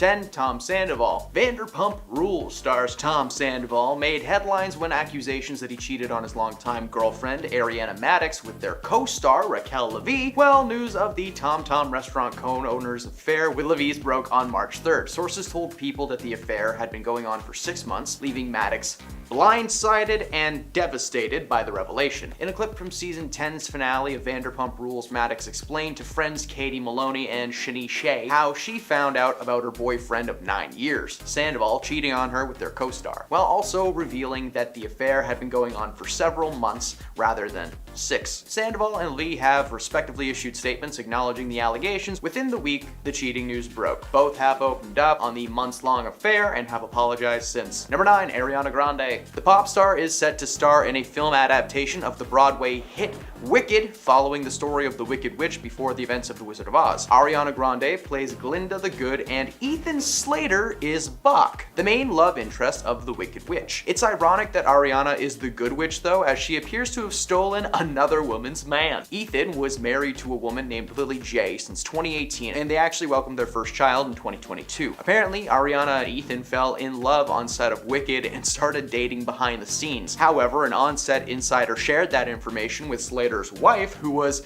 10. Tom Sandoval. Vanderpump Rules stars Tom Sandoval made headlines when accusations that he cheated on his longtime girlfriend, Ariana Madix, with their co-star, Raquel Levy. Well, news of the Tom Tom restaurant co-owner's affair with Levy's broke on March 3rd. Sources told People that the affair had been going on for 6 months, leaving Madix blindsided and devastated by the revelation. In a clip from season 10's finale of Vanderpump Rules, Madix explained to friends Katie Maloney and Shani Shea how she found out about her boyfriend of 9 years, Sandoval, cheating on her with their co-star, while also revealing that the affair had been going on for several months rather than 6. Sandoval and Lee have respectively issued statements acknowledging the allegations within the week the cheating news broke. Both have opened up on the months-long affair and have apologized since. Number 9. Ariana Grande. The pop star is set to star in a film adaptation of the Broadway hit Wicked, following the story of the Wicked Witch before the events of The Wizard of Oz. Ariana Grande plays Glinda the Good, and Ethan Slater is Buck, the main love interest of the Wicked Witch. It's ironic that Ariana is the Good Witch, though, as she appears to have stolen another woman's man. Ethan was married to a woman named Lily J since 2018, and they actually welcomed their first child in 2022. Apparently, Ariana and Ethan fell in love on set of Wicked and started dating behind the scenes. However, an on-set insider shared that information with Slater's wife, who was,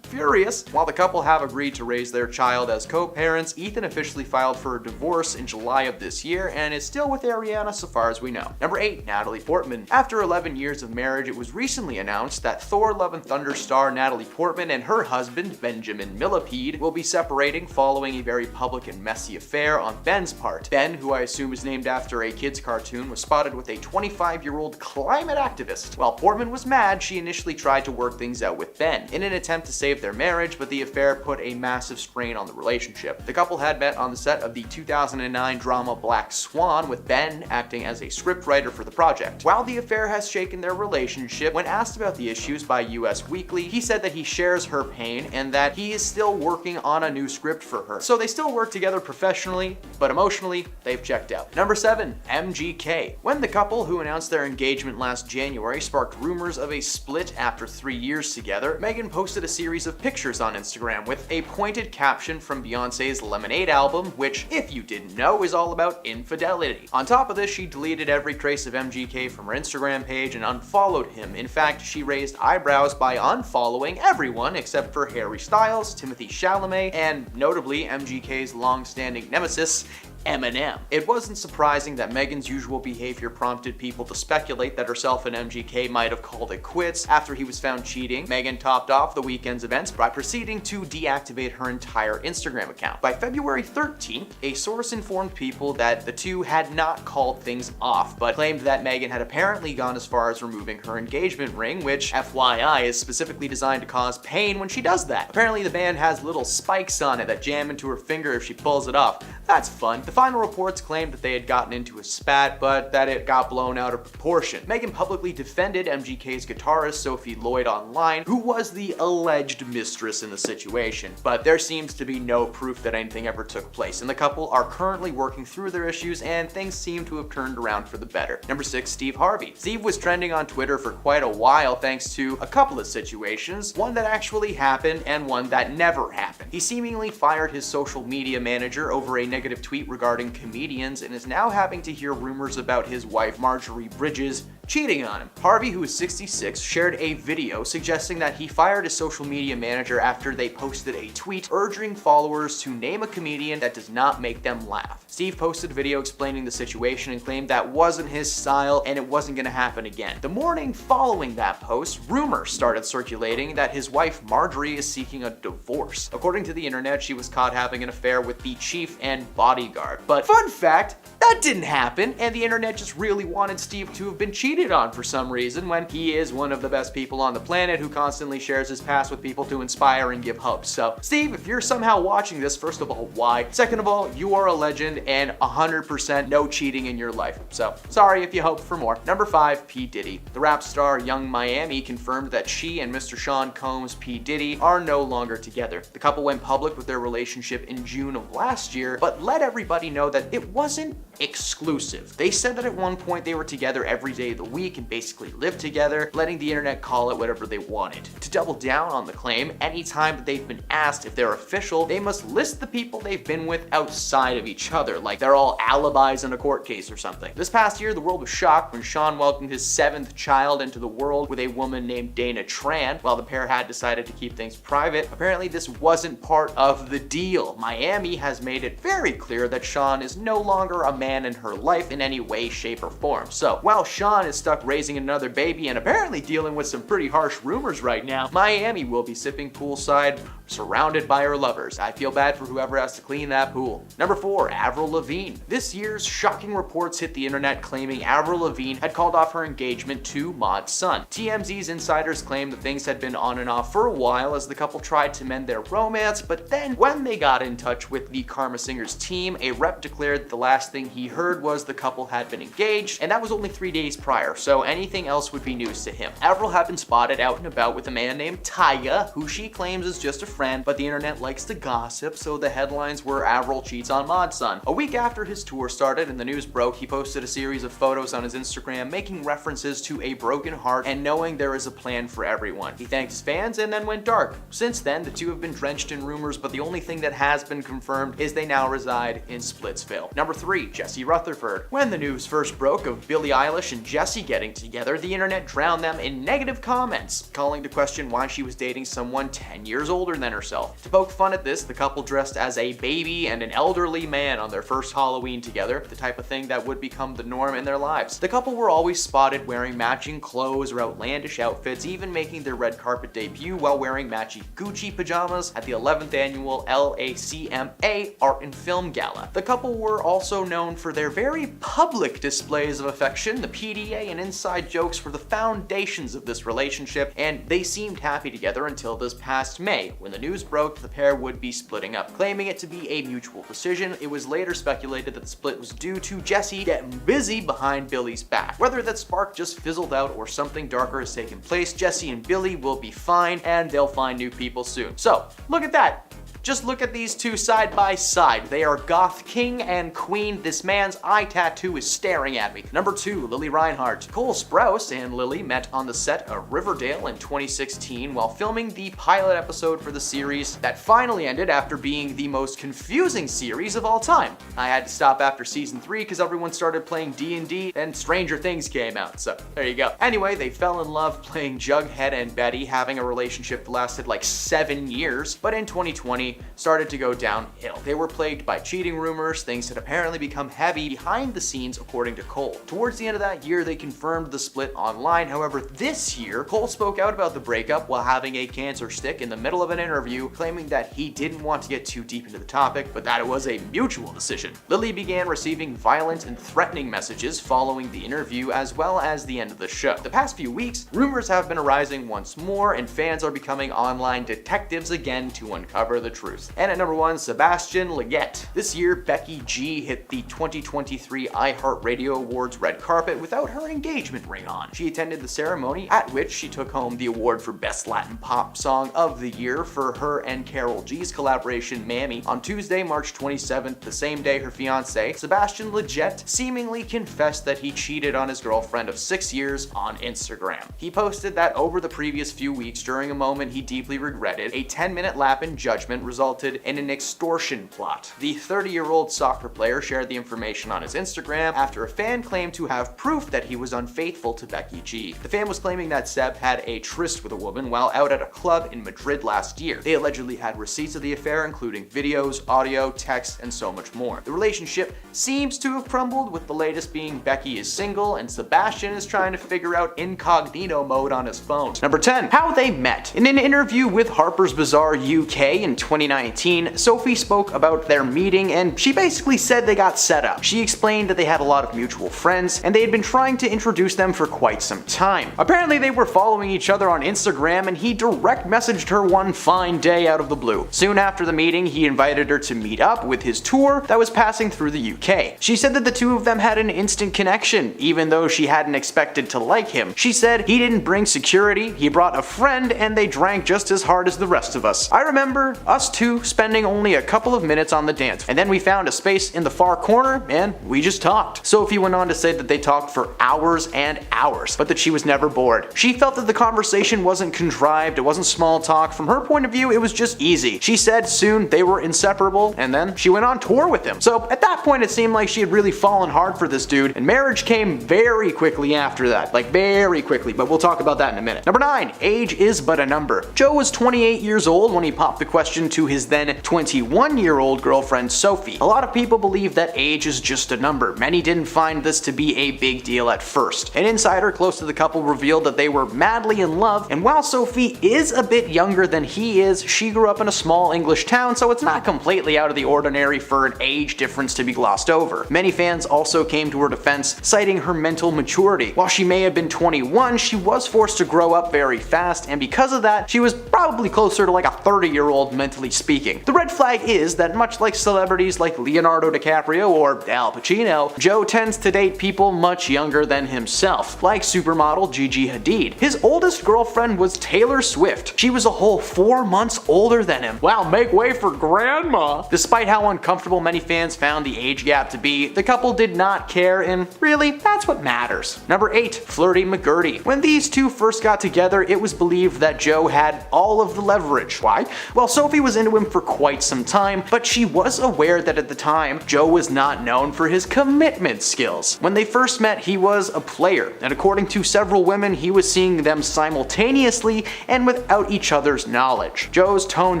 furious. While the couple have agreed to raise their child as co-parents, Ethan officially filed for a divorce in July of this year and is still with Ariana so far as we know. Number 8. Natalie Portman. After 11 years of marriage, it was recently announced that Thor: Love and Thunder star Natalie Portman and her husband, Benjamin Millipede, will be separating following a very public and messy affair on Ben's part. Ben, who I assume is named after a kid's cartoon, was spotted with a 25-year-old climate activist. While Portman was mad, she initially tried to work things out with Ben in an attempt to save their marriage, but the affair put a massive strain on the relationship. The couple had met on the set of the 2009 drama Black Swan, with Ben acting as a scriptwriter for the project. While the affair has shaken their relationship, when asked about the issues by US Weekly, he said that he shares her pain and that he is still working on a new script for her. So they still work together professionally, but emotionally, they've checked out. Number 7. MGK. When the couple, who announced their engagement last January, sparked rumors of a split after 3 years together, Megan posted a series of pictures on Instagram with a pointed caption from Beyonce's Lemonade album, which, if you didn't know, is all about infidelity. On top of this, she deleted every trace of MGK from her Instagram page and unfollowed him. In fact, she raised eyebrows by unfollowing everyone except for Harry Styles, Timothée Chalamet, and notably MGK's long-standing nemesis, Eminem. It wasn't surprising that Megan's usual behavior prompted people to speculate that herself and MGK might have called it quits after he was found cheating. Megan topped off the weekend's events by proceeding to deactivate her entire Instagram account. By February 13th, a source informed People that the two had not called things off, but claimed that Megan had apparently gone as far as removing her engagement ring, which, FYI, is specifically designed to cause pain when she does that. Apparently the band has little spikes on it that jam into her finger if she pulls it off. That's fun. The final reports claimed that they had gotten into a spat, but that it got blown out of proportion. Megan publicly defended MGK's guitarist Sophie Lloyd online, who was the alleged mistress in the situation. But there seems to be no proof that anything ever took place, and the couple are currently working through their issues, and things seem to have turned around for the better. Number 6. Steve Harvey. Steve was trending on Twitter for quite a while thanks to a couple of situations, one that actually happened and one that never happened. He seemingly fired his social media manager over a negative tweet regarding comedians and is now having to hear rumors about his wife Marjorie Bridges cheating on him. Harvey, who is 66, shared a video suggesting that he fired his social media manager after they posted a tweet urging followers to name a comedian that does not make them laugh. Steve posted a video explaining the situation and claimed that wasn't his style and it wasn't gonna happen again. The morning following that post, rumors started circulating that his wife Marjorie is seeking a divorce. According to the internet, she was caught having an affair with the chief and bodyguard. But fun fact, that didn't happen, and the internet just really wanted Steve to have been cheated on for some reason, when he is one of the best people on the planet who constantly shares his past with people to inspire and give hope. So, Steve, if you're somehow watching this, first of all, why? Second of all, you are a legend and 100% no cheating in your life. So, sorry if you hoped for more. Number 5, P. Diddy. The rap star Young Miami confirmed that she and Mr. Sean Combs, P. Diddy, are no longer together. The couple went public with their relationship in June of last year, but let everybody know that it wasn't exclusive exclusive. They said that at one point they were together every day of the week and basically lived together, letting the internet call it whatever they wanted. To double down on the claim, anytime that they've been asked if they're official, they must list the people they've been with outside of each other, like they're all alibis in a court case or something. This past year, the world was shocked when Sean welcomed his 7th child into the world with a woman named Dana Tran. While the pair had decided to keep things private, apparently this wasn't part of the deal. Miami has made it very clear that Sean is no longer a man in her life in any way, shape, or form. So, while Sean is stuck raising another baby and apparently dealing with some pretty harsh rumors right now, Miami will be sipping poolside, surrounded by her lovers. I feel bad for whoever has to clean that pool. Number 4, Avril Lavigne. This year's shocking reports hit the internet claiming Avril Lavigne had called off her engagement to Mod's son. TMZ's insiders claim that things had been on and off for a while as the couple tried to mend their romance, but then when they got in touch with the Karma Singers team, a rep declared that the last thing he heard was the couple had been engaged, and that was only 3 days prior, so anything else would be news to him. Avril had been spotted out and about with a man named Tyga, who she claims is just a friend, but the internet likes to gossip, so the headlines were Avril cheats on Mod's son. A week after his tour started and the news broke, he posted a series of photos on his Instagram making references to a broken heart and knowing there is a plan for everyone. He thanked his fans and then went dark. Since then, the two have been drenched in rumors, but the only thing that has been confirmed is they now reside in Splitsville. Number 3, Jesse Rutherford. When the news first broke of Billie Eilish and Jesse getting together, the internet drowned them in negative comments, calling to question why she was dating someone 10 years older than herself. To poke fun at this, the couple dressed as a baby and an elderly man on their first Halloween together, the type of thing that would become the norm in their lives. The couple were always spotted wearing matching clothes or outlandish outfits, even making their red carpet debut while wearing matching Gucci pajamas at the 11th annual LACMA Art and Film Gala. The couple were also known for their very public displays of affection. The PDA and inside jokes were the foundations of this relationship, and they seemed happy together until this past May, when the news broke the pair would be splitting up. Claiming it to be a mutual decision, it was later speculated that the split was due to Jesse getting busy behind Billie's back. Whether that spark just fizzled out or something darker has taken place, Jesse and Billie will be fine, and they'll find new people soon. So, look at that. Just look at these two side by side. They are goth king and queen. This man's eye tattoo is staring at me. Number 2, Lily Reinhart. Cole Sprouse and Lily met on the set of Riverdale in 2016 while filming the pilot episode for the series that finally ended after being the most confusing series of all time. I had to stop after season 3 because everyone started playing D&D and Stranger Things came out, so there you go. Anyway, they fell in love playing Jughead and Betty, having a relationship that lasted like 7 years, but in 2020, started to go downhill. They were plagued by cheating rumors, things had apparently become heavy behind the scenes according to Cole. Towards the end of that year, they confirmed the split online. However, this year, Cole spoke out about the breakup while having a cancer stick in the middle of an interview, claiming that he didn't want to get too deep into the topic, but that it was a mutual decision. Lily began receiving violent and threatening messages following the interview as well as the end of the show. The past few weeks, rumors have been arising once more, and fans are becoming online detectives again to uncover the truth. And at number 1, Sebastian Leggett. This year, Becky G hit the 2023 iHeartRadio Awards red carpet without her engagement ring on. She attended the ceremony, at which she took home the award for Best Latin Pop Song of the Year for her and Karol G's collaboration Mammy. On Tuesday, March 27th, the same day her fiance, Sebastian Leggett, seemingly confessed that he cheated on his girlfriend of 6 years on Instagram. He posted that over the previous few weeks, during a moment he deeply regretted, a 10-minute lap in judgment resulted in an extortion plot. The 30-year-old soccer player shared the information on his Instagram after a fan claimed to have proof that he was unfaithful to Becky G. The fan was claiming that Seb had a tryst with a woman while out at a club in Madrid last year. They allegedly had receipts of the affair, including videos, audio, text, and so much more. The relationship seems to have crumbled, with the latest being Becky is single and Sebastian is trying to figure out incognito mode on his phone. Number 10, how they met. In an interview with Harper's Bazaar UK in 2019, Sophie spoke about their meeting and she basically said they got set up. She explained that they had a lot of mutual friends and they had been trying to introduce them for quite some time. Apparently they were following each other on Instagram and he direct messaged her one fine day out of the blue. Soon after the meeting, he invited her to meet up with his tour that was passing through the UK. She said that the two of them had an instant connection, even though she hadn't expected to like him. She said he didn't bring security, he brought a friend, and they drank just as hard as the rest of us. I remember us two spending only a couple of minutes on the dance, and then we found a space in the far corner and we just talked. Sophie went on to say that they talked for hours and hours, but that she was never bored. She felt that the conversation wasn't contrived, it wasn't small talk. From her point of view, it was just easy. She said soon they were inseparable, and then she went on tour with him. So at that point, it seemed like she had really fallen hard for this dude, and marriage came very quickly after that. Like very quickly, but we'll talk about that in a minute. Number 9, age is but a number. Joe was 28 years old when he popped the question to his then 21-year-old girlfriend Sophie. A lot of people believe that age is just a number. Many didn't find this to be a big deal at first. An insider close to the couple revealed that they were madly in love, and while Sophie is a bit younger than he is, she grew up in a small English town, so it's not completely out of the ordinary for an age difference to be glossed over. Many fans also came to her defense, citing her mental maturity. While she may have been 21, she was forced to grow up very fast, and because of that, she was probably closer to like a 30-year-old mentally speaking. The red flag is that much like celebrities like Leonardo DiCaprio or Al Pacino, Joe tends to date people much younger than himself, like supermodel Gigi Hadid. His oldest girlfriend was Taylor Swift. She was a whole 4 months older than him. Wow, make way for grandma! Despite how uncomfortable many fans found the age gap to be, the couple did not care, and really, that's what matters. Number 8, Flirty McGurty. When these two first got together, it was believed that Joe had all of the leverage. Why? Well, Sophie was into him for quite some time, but she was aware that at the time, Joe was not known for his commitment skills. When they first met, he was a player, and according to several women, he was seeing them simultaneously and without each other's knowledge. Joe's tone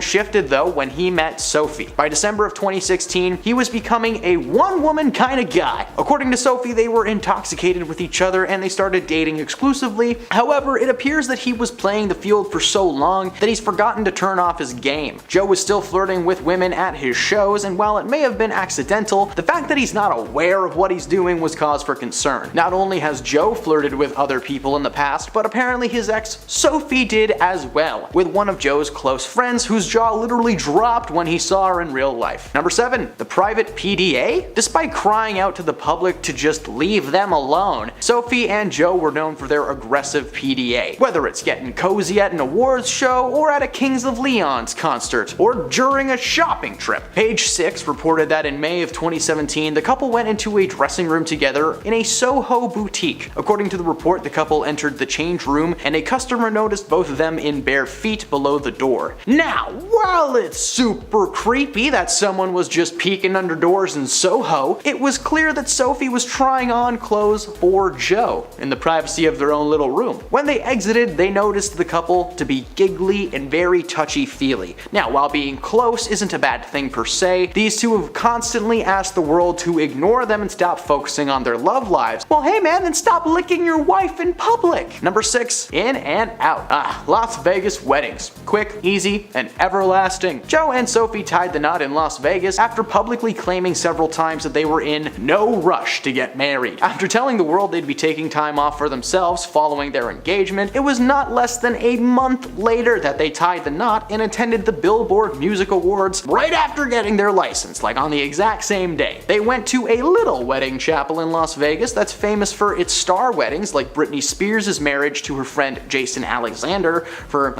shifted though when he met Sophie. By December of 2016, he was becoming a one-woman kind of guy. According to Sophie, they were intoxicated with each other and they started dating exclusively. However, it appears that he was playing the field for so long that he's forgotten to turn off his game. Joe was still flirting with women at his shows, and while it may have been accidental, the fact that he's not aware of what he's doing was cause for concern. Not only has Joe flirted with other people in the past, but apparently his ex Sophie did as well, with one of Joe's close friends whose jaw literally dropped when he saw her in real life. Number 7, the private PDA? Despite crying out to the public to just leave them alone, Sophie and Joe were known for their aggressive PDA. Whether it's getting cozy at an awards show, or at a Kings of Leon's concert, or during a shopping trip. Page 6 reported that in May of 2017, the couple went into a dressing room together in a Soho boutique. According to the report, the couple entered the change room and a customer noticed both of them in bare feet below the door. Now, while it's super creepy that someone was just peeking under doors in Soho, it was clear that Sophie was trying on clothes for Joe in the privacy of their own little room. When they exited, they noticed the couple to be giggly and very touchy-feely. Now, while being close isn't a bad thing per se, these two have constantly asked the world to ignore them and stop focusing on their love lives. Well, hey man, then stop licking your wife in public. Number 6, in and out. Las Vegas weddings. Quick, easy, and everlasting. Joe and Sophie tied the knot in Las Vegas after publicly claiming several times that they were in no rush to get married. After telling the world they'd be taking time off for themselves following their engagement, it was not less than a month later that they tied the knot and attended the Billboard Music Awards right after getting their license, like on the exact same day. They went to a little wedding chapel in Las Vegas that's famous for its star weddings, like Britney Spears' marriage to her friend Jason Alexander for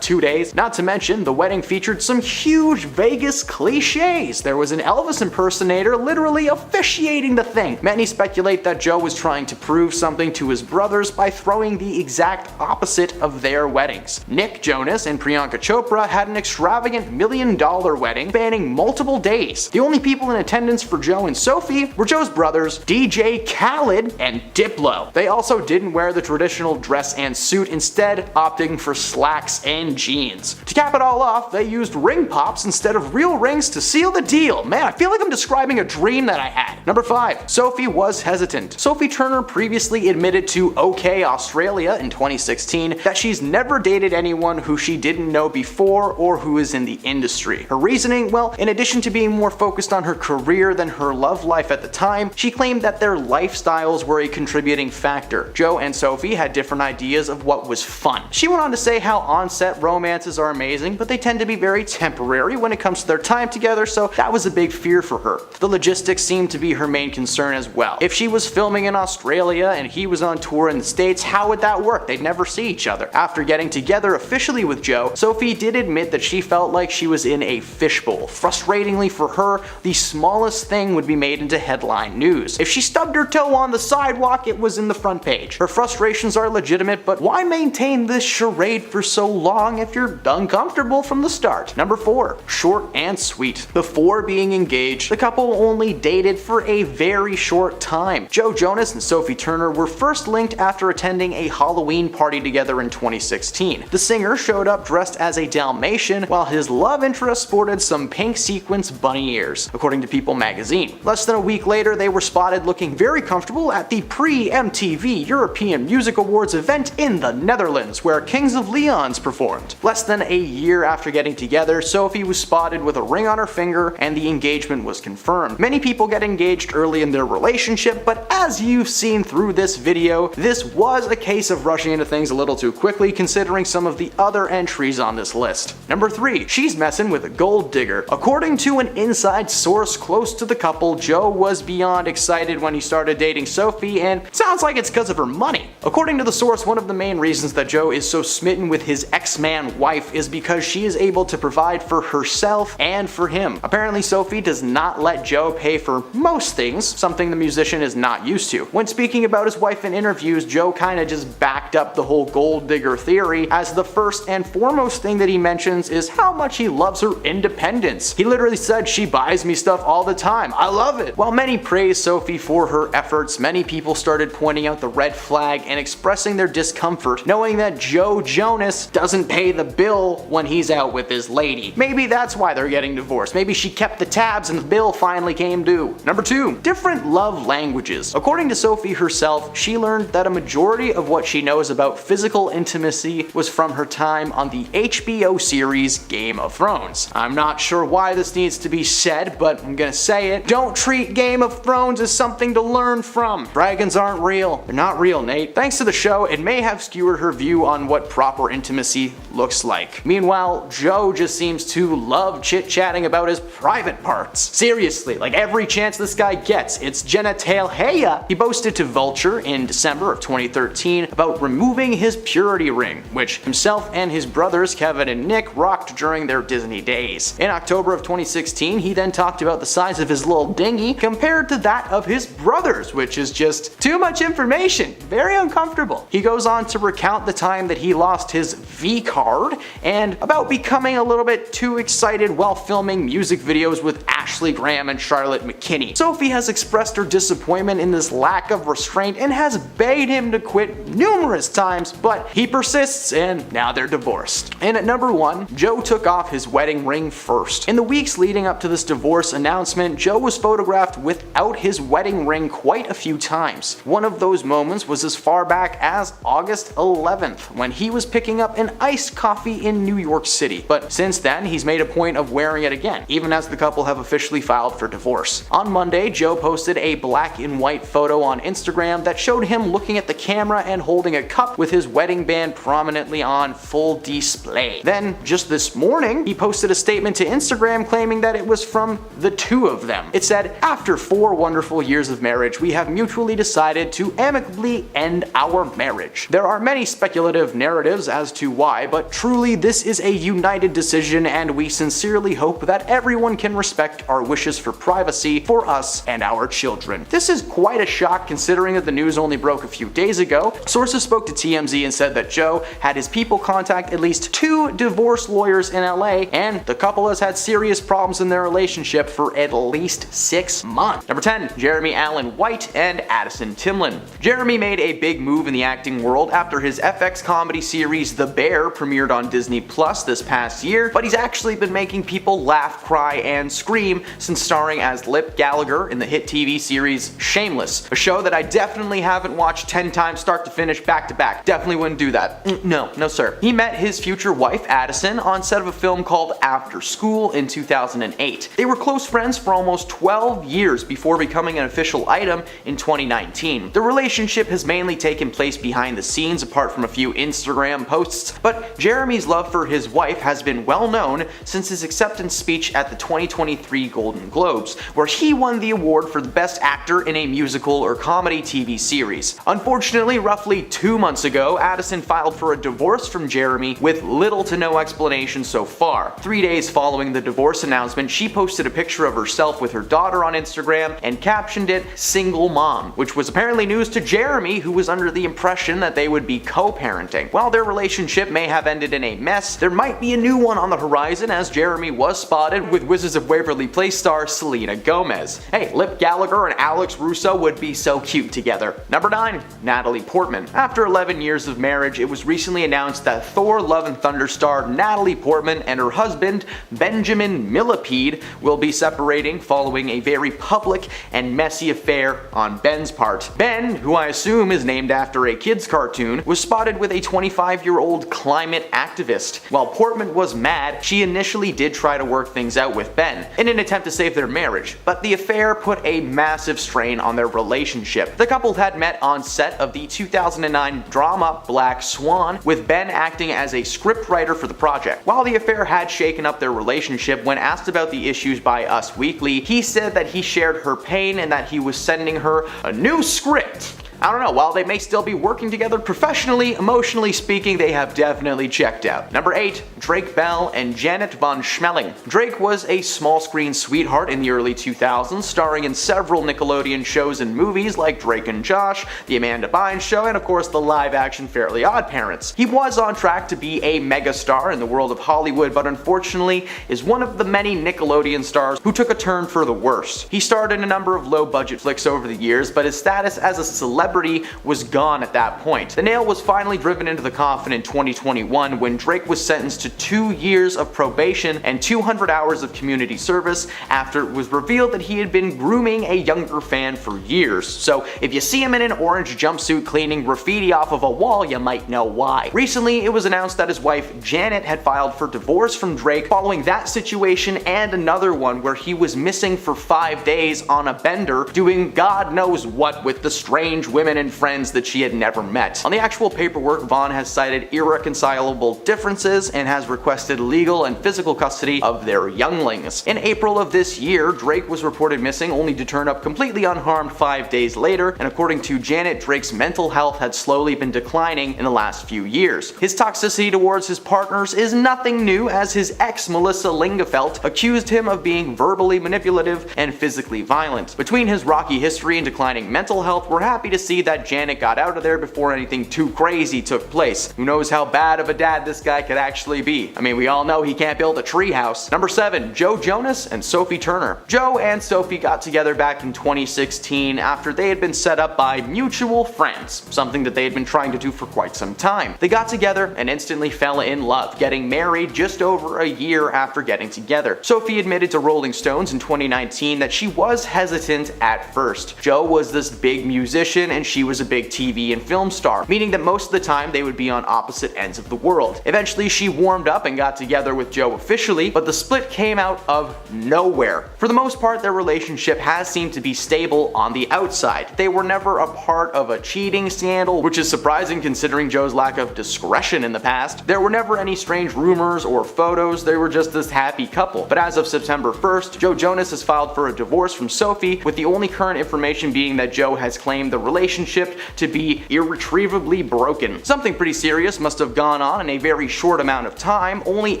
2 days. Not to mention, the wedding featured some huge Vegas cliches. There was an Elvis impersonator literally officiating the thing. Many speculate that Joe was trying to prove something to his brothers by throwing the exact opposite of their weddings. Nick Jonas and Priyanka Chopra had an extravagant $1 million wedding spanning multiple days. The only people in attendance for Joe and Sophie were Joe's brothers, DJ Khaled and Diplo. They also didn't wear the traditional dress and suit, instead opting for slacks and jeans. To cap it all off, they used ring pops instead of real rings to seal the deal. Man, I feel like I'm describing a dream that I had. Number 5, Sophie was hesitant. Sophie Turner previously admitted to OK Australia in 2016 that she's never dated anyone who she didn't know before or who is in the industry. Her reasoning, well, in addition to being more focused on her career than her love life at the time, she claimed that their lifestyles were a contributing factor. Joe and Sophie had different ideas of what was fun. She went on to say how on-set romances are amazing, but they tend to be very temporary when it comes to their time together, so that was a big fear for her. The logistics seemed to be her main concern as well. If she was filming in Australia and he was on tour in the States, how would that work? They'd never see each other. After getting together officially with Joe, Sophie did admit that she felt like she was in a fishbowl. Frustratingly for her, the smallest thing would be made into headline news. If she stubbed her toe on the sidewalk, it was in the front page. Her frustrations are legitimate, but why maintain this charade for so long if you're uncomfortable from the start? Number 4. Short and sweet. Before being engaged, the couple only dated for a very short time. Joe Jonas and Sophie Turner were first linked after attending a Halloween party together in 2016. The singer showed up dressed as a Dalmatian, while his love interest sported some pink sequins bunny ears, according to People magazine. Less than a week later, they were spotted looking very comfortable at the pre-MTV European Music Awards event in the Netherlands, where Kings of Leon's performed. Less than a year after getting together, Sophie was spotted with a ring on her finger, and the engagement was confirmed. Many people get engaged early in their relationship, but as you've seen through this video, this was a case of rushing into things a little too quickly considering some of the other entries on this list. Number 3. She's messing with a gold digger. According to an inside source close to the couple, Joe was beyond excited when he started dating Sophie, and sounds like it's because of her money. According to the source, one of the main reasons that Joe is so smitten with his ex-man wife is because she is able to provide for herself and for him. Apparently Sophie does not let Joe pay for most things, something the musician is not used to. When speaking about his wife in interviews, Joe kinda just backed up the whole gold digger theory, as the first and foremost thing that he mentions is how much he loves her independence. He literally said, "She buys me stuff all the time. I love it." While many praise Sophie for her efforts, many people started pointing out the red flag and expressing their discomfort knowing that Joe Jonas doesn't pay the bill when he's out with his lady. Maybe that's why they're getting divorced. Maybe she kept the tabs and the bill finally came due. Number 2. Different love languages. According to Sophie herself, she learned that a majority of what she knows about physical intimacy was from her time on the HBO series Game of Thrones. I'm not sure why this needs to be said, but I'm gonna say it. Don't treat Game of Thrones as something to learn from. Dragons aren't real. They're not real, Nate. Thanks to the show, it may have skewered her view on what proper intimacy looks like. Meanwhile, Joe just seems to love chit-chatting about his private parts. Seriously, like every chance this guy gets, it's genitalia. He boasted to Vulture in December of 2013 about removing his purity ring, which himself and his brothers Kevin and Nick rocked during their Disney days. In October of 2016, he then talked about the size of his little dinghy compared to that of his brothers, which is just too much information. Very uncomfortable. He goes on to recount the time that he lost his V card and about becoming a little bit too excited while filming music videos with Ashley Graham and Charlotte McKinney. Sophie has expressed her disappointment in this lack of restraint and has begged him to quit numerous times, but he persists and now they're divorced. And at number 1, Joe took off his wedding ring first. In the weeks leading up to this divorce announcement, Joe was photographed without his wedding ring quite a few times. One of those moments was as far back as August 11th, when he was picking up an iced coffee in New York City. But since then, he's made a point of wearing it again, even as the couple have officially filed for divorce. On Monday, Joe posted a black and white photo on Instagram that showed him looking at the camera and holding a cup with his wedding band prominently on full display. Then, just this morning, he posted a statement to Instagram claiming that it was from the two of them. It said, "After 4 wonderful years of marriage, we have mutually decided to amicably end our marriage. There are many speculative narratives as to why, but truly this is a united decision and we sincerely hope that everyone can respect our wishes for privacy for us and our children." This is quite a shock considering that the news only broke a few days ago. Sources spoke to TMZ and said that Joe had his people contact at least 2 divorce lawyers in LA, and the couple has had serious problems in their relationship for at least 6 months. Number 10. Jeremy Allen White and Addison Timlin. Jeremy made a big move in the acting world after his FX comedy series The Bear premiered on Disney Plus this past year, but he's actually been making people laugh, cry, and scream since starring as Lip Gallagher in the hit TV series Shameless, a show that I definitely haven't watched 10 times start to finish back to back. Definitely wouldn't do that. No sir. He met his future wife Addison on set of a film called After School in 2008. They were close friends for almost 12 years before becoming an official item in 2019. The relationship has mainly taken place behind the scenes apart from a few Instagram posts, but Jeremy's love for his wife has been well known since his acceptance speech at the 2023 3 Golden Globes, where he won the award for the Best Actor in a Musical or Comedy TV Series. Unfortunately, roughly 2 months ago, Addison filed for a divorce from Jeremy with little to no explanation so far. 3 days following the divorce announcement, she posted a picture of herself with her daughter on Instagram and captioned it "Single Mom," which was apparently news to Jeremy, who was under the impression that they would be co-parenting. While their relationship may have ended in a mess, there might be a new one on the horizon, as Jeremy was spotted with Wizards of Waverly Place star Selena Gomez. Hey, Lip Gallagher and Alex Russo would be so cute together. Number 9. Natalie Portman. After 11 years of marriage, it was recently announced that Thor: Love and Thunder star Natalie Portman and her husband, Benjamin Millipede, will be separating following a very public and messy affair on Ben's part. Ben, who I assume is named after a kid's cartoon, was spotted with a 25-year-old climate activist. While Portman was mad, she initially did try to work things out with Ben in an attempt to save their marriage, but the affair put a massive strain on their relationship. The couple had met on set of the 2009 drama Black Swan, with Ben acting as a scriptwriter for the project. While the affair had shaken up their relationship, when asked about the issues by Us Weekly, he said that he shared her pain and that he was sending her a new script. I don't know, while they may still be working together professionally, emotionally speaking, they have definitely checked out. Number 8. Drake Bell and Janet von Schmeling. Drake was a small screen sweetheart in the early 2000s, starring in several Nickelodeon shows and movies like Drake and Josh, The Amanda Bynes Show, and of course the live-action Fairly Odd Parents. He was on track to be a megastar in the world of Hollywood, but unfortunately is one of the many Nickelodeon stars who took a turn for the worse. He starred in a number of low-budget flicks over the years, but his status as a celebrity was gone at that point. The nail was finally driven into the coffin in 2021 when Drake was sentenced to 2 years of probation and 200 hours of community service after it was revealed that he had been grooming a younger fan for years. So if you see him in an orange jumpsuit cleaning graffiti off of a wall, you might know why. Recently, it was announced that his wife Janet had filed for divorce from Drake following that situation and another one where he was missing for 5 days on a bender doing God knows what with the strange women and friends that she had never met. On the actual paperwork, Vaughn has cited irreconcilable differences and has requested legal and physical custody of their younglings. In April of this year, Drake was reported missing only to turn up completely unharmed 5 days later, and according to Janet, Drake's mental health had slowly been declining in the last few years. His toxicity towards his partners is nothing new, as his ex Melissa Lingefelt accused him of being verbally manipulative and physically violent. Between his rocky history and declining mental health, we're happy to see that Janet got out of there before anything too crazy took place. Who knows how bad of a dad this guy could actually be. I mean, we all know he can't build a treehouse. Number 7. Joe Jonas and Sophie Turner. Joe and Sophie got together back in 2016 after they had been set up by mutual friends, something that they had been trying to do for quite some time. They got together and instantly fell in love, getting married just over a year after getting together. Sophie admitted to Rolling Stones in 2019 that she was hesitant at first. Joe was this big musician and she was a big TV and film star, meaning that most of the time they would be on opposite ends of the world. Eventually she warmed up and got together with Joe officially, but the split came out of nowhere. For the most part, their relationship has seemed to be stable on the outside. They were never a part of a cheating scandal, which is surprising considering Joe's lack of discretion in the past. There were never any strange rumors or photos, they were just this happy couple. But as of September 1st, Joe Jonas has filed for a divorce from Sophie, with the only current information being that Joe has claimed the relationship to be irretrievably broken. Something pretty serious must have gone on in a very short amount of time. Only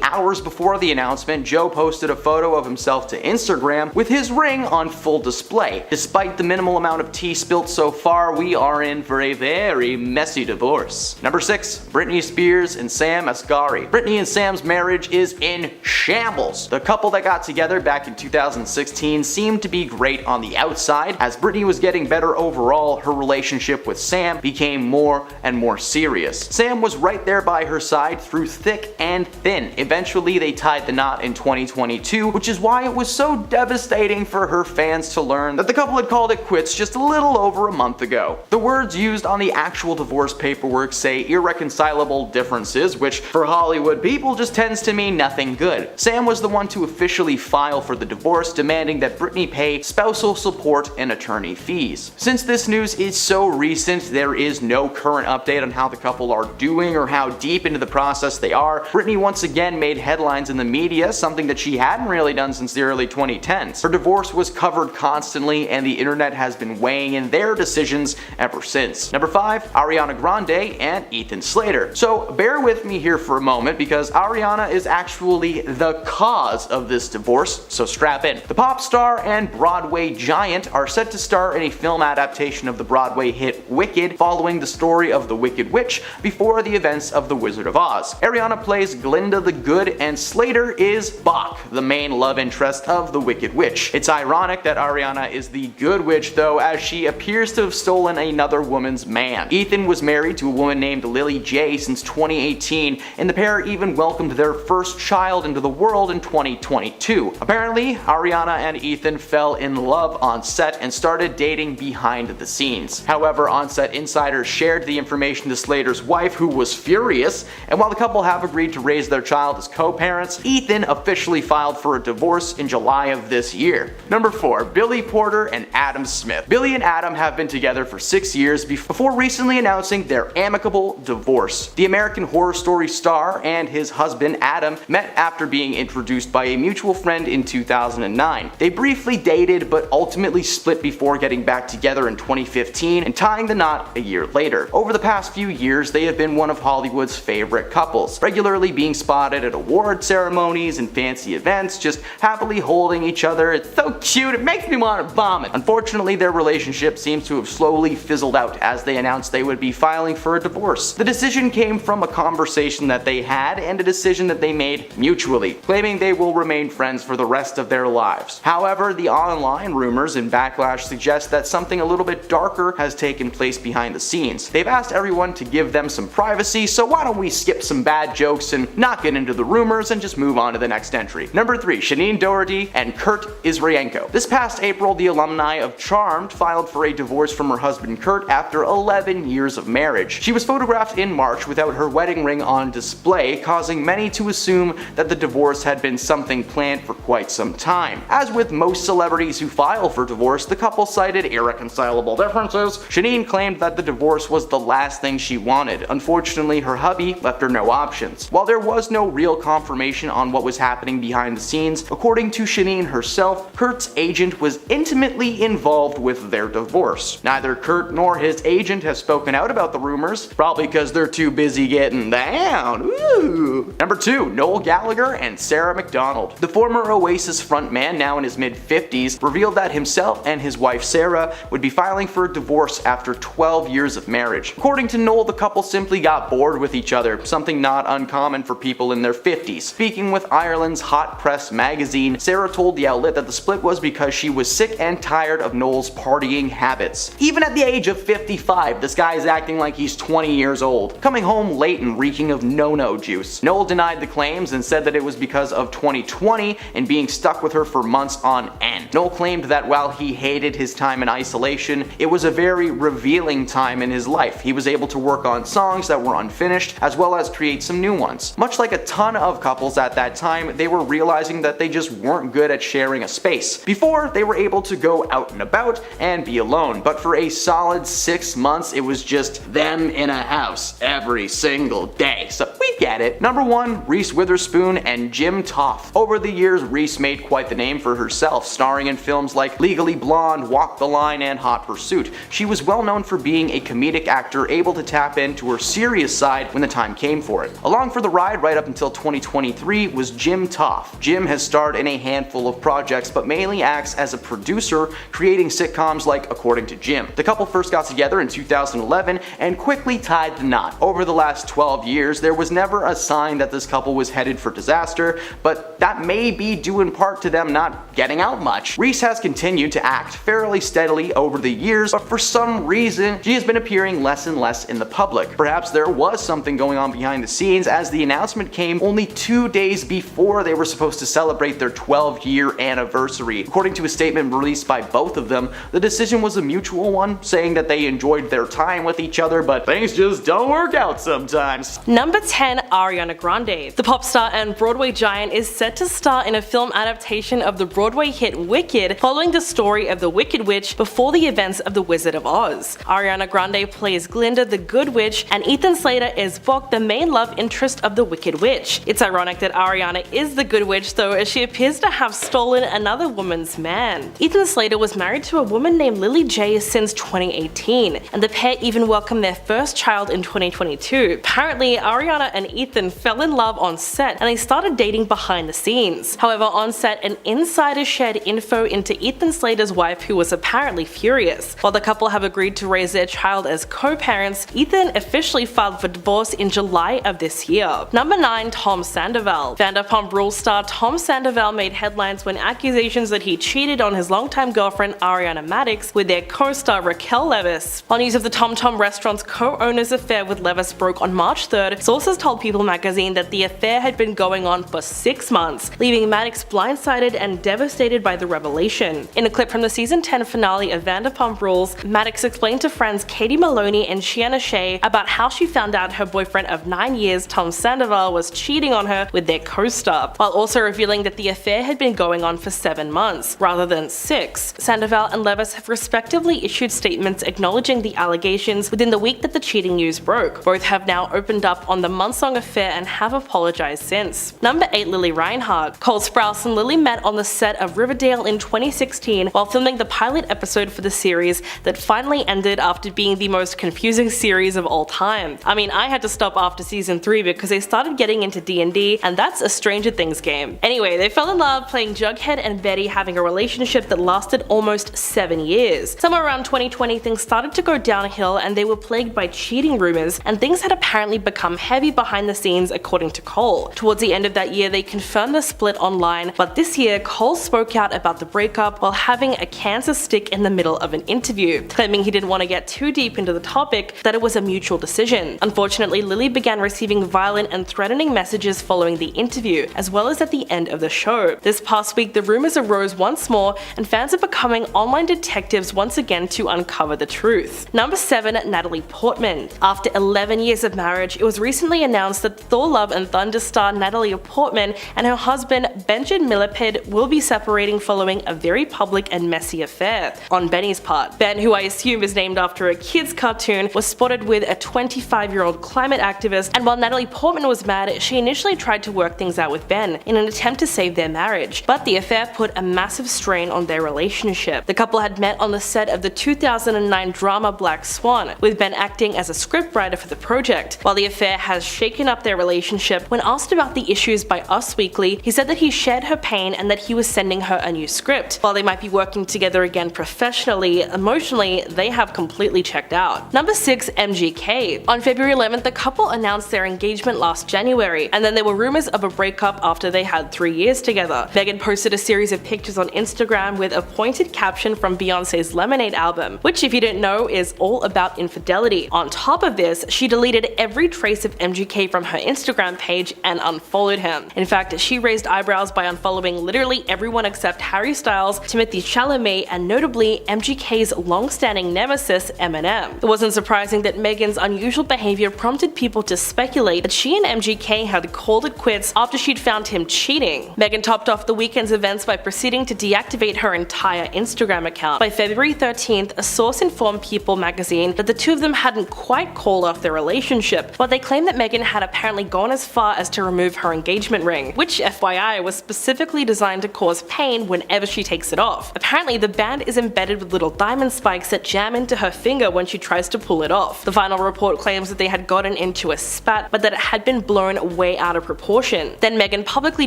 hours before the announcement, Joe posted a photo of himself to Instagram with his ring on full display. Despite the minimal amount of tea spilt so far, we are in for a very messy divorce. Number 6. Britney Spears and Sam Asghari. Britney and Sam's marriage is in shambles. The couple that got together back in 2016 seemed to be great on the outside. As Britney was getting better overall, her relationship with Sam became more and more serious. Sam was right there by her side through thick and thin. Eventually they tied the knot in 2022, which is why it was so devastating for her fans to learn that the couple had called it quits just a little over a month ago. The words used on the actual divorce paperwork say irreconcilable differences, which for Hollywood people just tends to mean nothing good. Sam was the one to officially file for the divorce, demanding that Britney pay spousal support and attorney fees. Since this news is so recent, there is no current update on how the couple are doing or how deep into the process they are. Britney once again made headlines in the media, something that she hadn't really done since since the early 2010s. Her divorce was covered constantly, and the internet has been weighing in their decisions ever since. Number 5, Ariana Grande and Ethan Slater. So bear with me here for a moment, because Ariana is actually the cause of this divorce, so strap in. The pop star and Broadway giant are set to star in a film adaptation of the Broadway hit Wicked, following the story of the Wicked Witch before the events of The Wizard of Oz. Ariana plays Glinda the Good, and Slater is Bach, the main love interest of the Wicked Witch. It's ironic that Ariana is the good witch though, as she appears to have stolen another woman's man. Ethan was married to a woman named Lily J since 2018, and the pair even welcomed their first child into the world in 2022. Apparently, Ariana and Ethan fell in love on set and started dating behind the scenes. However, on-set insiders shared the information to Slater's wife, who was furious, and while the couple have agreed to raise their child as co-parents, Ethan officially filed for a divorce in July of this year. Number 4, Billy Porter and Adam Smith. Billy and Adam have been together for 6 years before recently announcing their amicable divorce. The American Horror Story star and his husband Adam met after being introduced by a mutual friend in 2009. They briefly dated, but ultimately split before getting back together in 2015 and tying the knot a year later. Over the past few years, they have been one of Hollywood's favorite couples, regularly being spotted at award ceremonies and fancy events, just happily holding each other. It's so cute, it makes me want to vomit. Unfortunately, their relationship seems to have slowly fizzled out as they announced they would be filing for a divorce. The decision came from a conversation that they had and a decision that they made mutually, claiming they will remain friends for the rest of their lives. However, the online rumors and backlash suggest that something a little bit darker has taken place behind the scenes. They've asked everyone to give them some privacy, so why don't we skip some bad jokes and not get into the rumors and just move on to the next entry. Number 3, Shanine Doherty and Kurt Israenko. This past April, the alumni of Charmed filed for a divorce from her husband Kurt after 11 years of marriage. She was photographed in March without her wedding ring on display, causing many to assume that the divorce had been something planned for quite some time. As with most celebrities who file for divorce, the couple cited irreconcilable differences. Shanine claimed that the divorce was the last thing she wanted. Unfortunately, her hubby left her no options. While there was no real confirmation on what was happening behind the scenes, according to Shanine herself, Kurt's agent was intimately involved with their divorce. Neither Kurt nor his agent has spoken out about the rumors, probably because they're too busy getting down. Ooh. Number 2, Noel Gallagher and Sarah McDonald. The former Oasis frontman, now in his mid-50s, revealed that himself and his wife Sarah would be filing for a divorce after 12 years of marriage. According to Noel, the couple simply got bored with each other, something not uncommon for people in their 50s. Speaking with Ireland's Hot Press magazine, Sarah told the outlet that the split was because she was sick and tired of Noel's partying habits. Even at the age of 55, this guy is acting like he's 20 years old, coming home late and reeking of no-no juice. Noel denied the claims and said that it was because of 2020 and being stuck with her for months on end. Noel claimed that while he hated his time in isolation, it was a very revealing time in his life. He was able to work on songs that were unfinished, as well as create some new ones. Much like a ton of couples at that time, they were realizing that they just weren't good at sharing a space. Before, they were able to go out and about and be alone, but for a solid 6 months, it was just them in a house every single day. So we get it. Number 1, Reese Witherspoon and Jim Toth. Over the years, Reese made quite the name for herself, starring in films like Legally Blonde, Walk the Line, and Hot Pursuit. She was well known for being a comedic actor able to tap into her serious side when the time came for it. Along for the ride right up until 2023 was Jim Toth. Jim has starred in a handful of projects, but mainly acts as a producer, creating sitcoms like According to Jim. The couple first got together in 2011 and quickly tied the knot. Over the last 12 years, there was never a sign that this couple was headed for disaster, but that may be due in part to them not getting out much. Reese has continued to act fairly steadily over the years, but for some reason, she has been appearing less and less in the public. Perhaps there was something going on behind the scenes, as the announcement came only 2 days before they were supposed to celebrate their 12-year anniversary. According to a statement released by both of them, the decision was a mutual one, saying that they enjoyed their time with each other, but things just don't work out sometimes. Number 10. 10. Ariana Grande. The pop star and Broadway giant is set to star in a film adaptation of the Broadway hit Wicked, following the story of the Wicked Witch before the events of The Wizard of Oz. Ariana Grande plays Glinda the Good Witch, and Ethan Slater is Bok, the main love interest of the Wicked Witch. It's ironic that Ariana is the Good Witch though, as she appears to have stolen another woman's man. Ethan Slater was married to a woman named Lily J since 2018, and the pair even welcomed their first child in 2022. Apparently, Ariana and Ethan fell in love on set and they started dating behind the scenes. However, on set, an insider shared info into Ethan Slater's wife, who was apparently furious. While the couple have agreed to raise their child as co-parents, Ethan officially filed for divorce in July of this year. Number 9. Tom Sandoval. Vanderpump Rules star Tom Sandoval made headlines when accusations that he cheated on his longtime girlfriend Ariana Madix with their co-star Raquel Leviss. While news of the Tom Tom restaurant's co-owner's affair with Leviss broke on March 3rd, sources told People magazine that the affair had been going on for 6 months, leaving Madix blindsided and devastated by the revelation. In a clip from the season 10 finale of Vanderpump Rules, Madix explained to friends Katie Maloney and Shiana Shea about how she found out her boyfriend of 9 years, Tom Sandoval, was cheating on her with their co-star, while also revealing that the affair had been going on for 7 months, rather than 6. Sandoval and Leviss have respectively issued statements acknowledging the allegations within the week that the cheating news broke. Both have now opened up on the months-long affair and have apologized since. Number 8. Lily Reinhart. Cole Sprouse and Lily met on the set of Riverdale in 2016 while filming the pilot episode for the series that finally ended after being the most confusing series of all time. I mean, I had to stop after season 3 because they started getting into D&D, and that's a Stranger Things game. Anyway, they fell in love playing Jughead and Betty, having a relationship that lasted almost 7 years. Somewhere around 2020, things started to go downhill and they were plagued by cheating rumors, and things had apparently become heavy behind the scenes according to Cole. Towards the end of that year, they confirmed the split online, but this year, Cole spoke out about the breakup while having a cancer stick in the middle of an interview, claiming he didn't want to get too deep into the topic, that it was a mutual decision. Unfortunately, Lily began receiving violent and threatening messages following the interview, as well as at the end of the show. This past week, the rumors arose once more, and fans are becoming online detectives once again to uncover the truth. Number 7. Natalie Portman. After 11 years of marriage, it was recently announced that Thor: Love and Thunder star Natalie Portman and her husband Benjamin Millipede will be separating following a very public and messy affair on Benny's part. Ben, who I assume is named after a kid's cartoon, was spotted with a 25-year-old climate activist, and while Natalie Portman was mad, she initially tried to work things out with Ben in an attempt to save their marriage, but the affair put a massive strain on their relationship. The couple had met on the set of the 2009 drama Black Swan, with Ben acting as a scriptwriter for the project. While the affair has shaken up their relationship, when asked about the issues by Us Weekly, he said that he shared her pain and that he was sending her a new script. While they might be working together again professionally, emotionally, they have completely checked out. Number 6. MGK. On February 11th, the couple announced their engagement last January, and then there were rumors of a breakup after they had 3 years together. Megan posted a series of pictures on Instagram with a pointed caption from Beyonce's Lemonade album, which, if you didn't know, is all about infidelity. On top of this, she deleted every trace of MGK from her Instagram page and unfollowed him. In fact, she raised eyebrows by unfollowing literally everyone except Harry Styles, Timothée Chalamet, and notably MGK's long-standing nemesis Eminem. It wasn't surprising that Megan's unusual behavior prompted people to speculate that she and MGK had called it quits after she'd found him cheating. Megan topped off the weekend's events by proceeding to deactivate her entire Instagram account. By February 13th, a source informed People magazine that the two of them hadn't quite called off their relationship, but they claimed that Megan had apparently gone as far as to remove her engagement ring, which, FYI, was specifically designed to cause pain whenever she takes it off. Apparently, the band is embedded with little diamond spikes that jam into her finger when she tries to pull it off. The final report claims that they had gotten into a spat, but that it had been blown way out of proportion. Then Megan publicly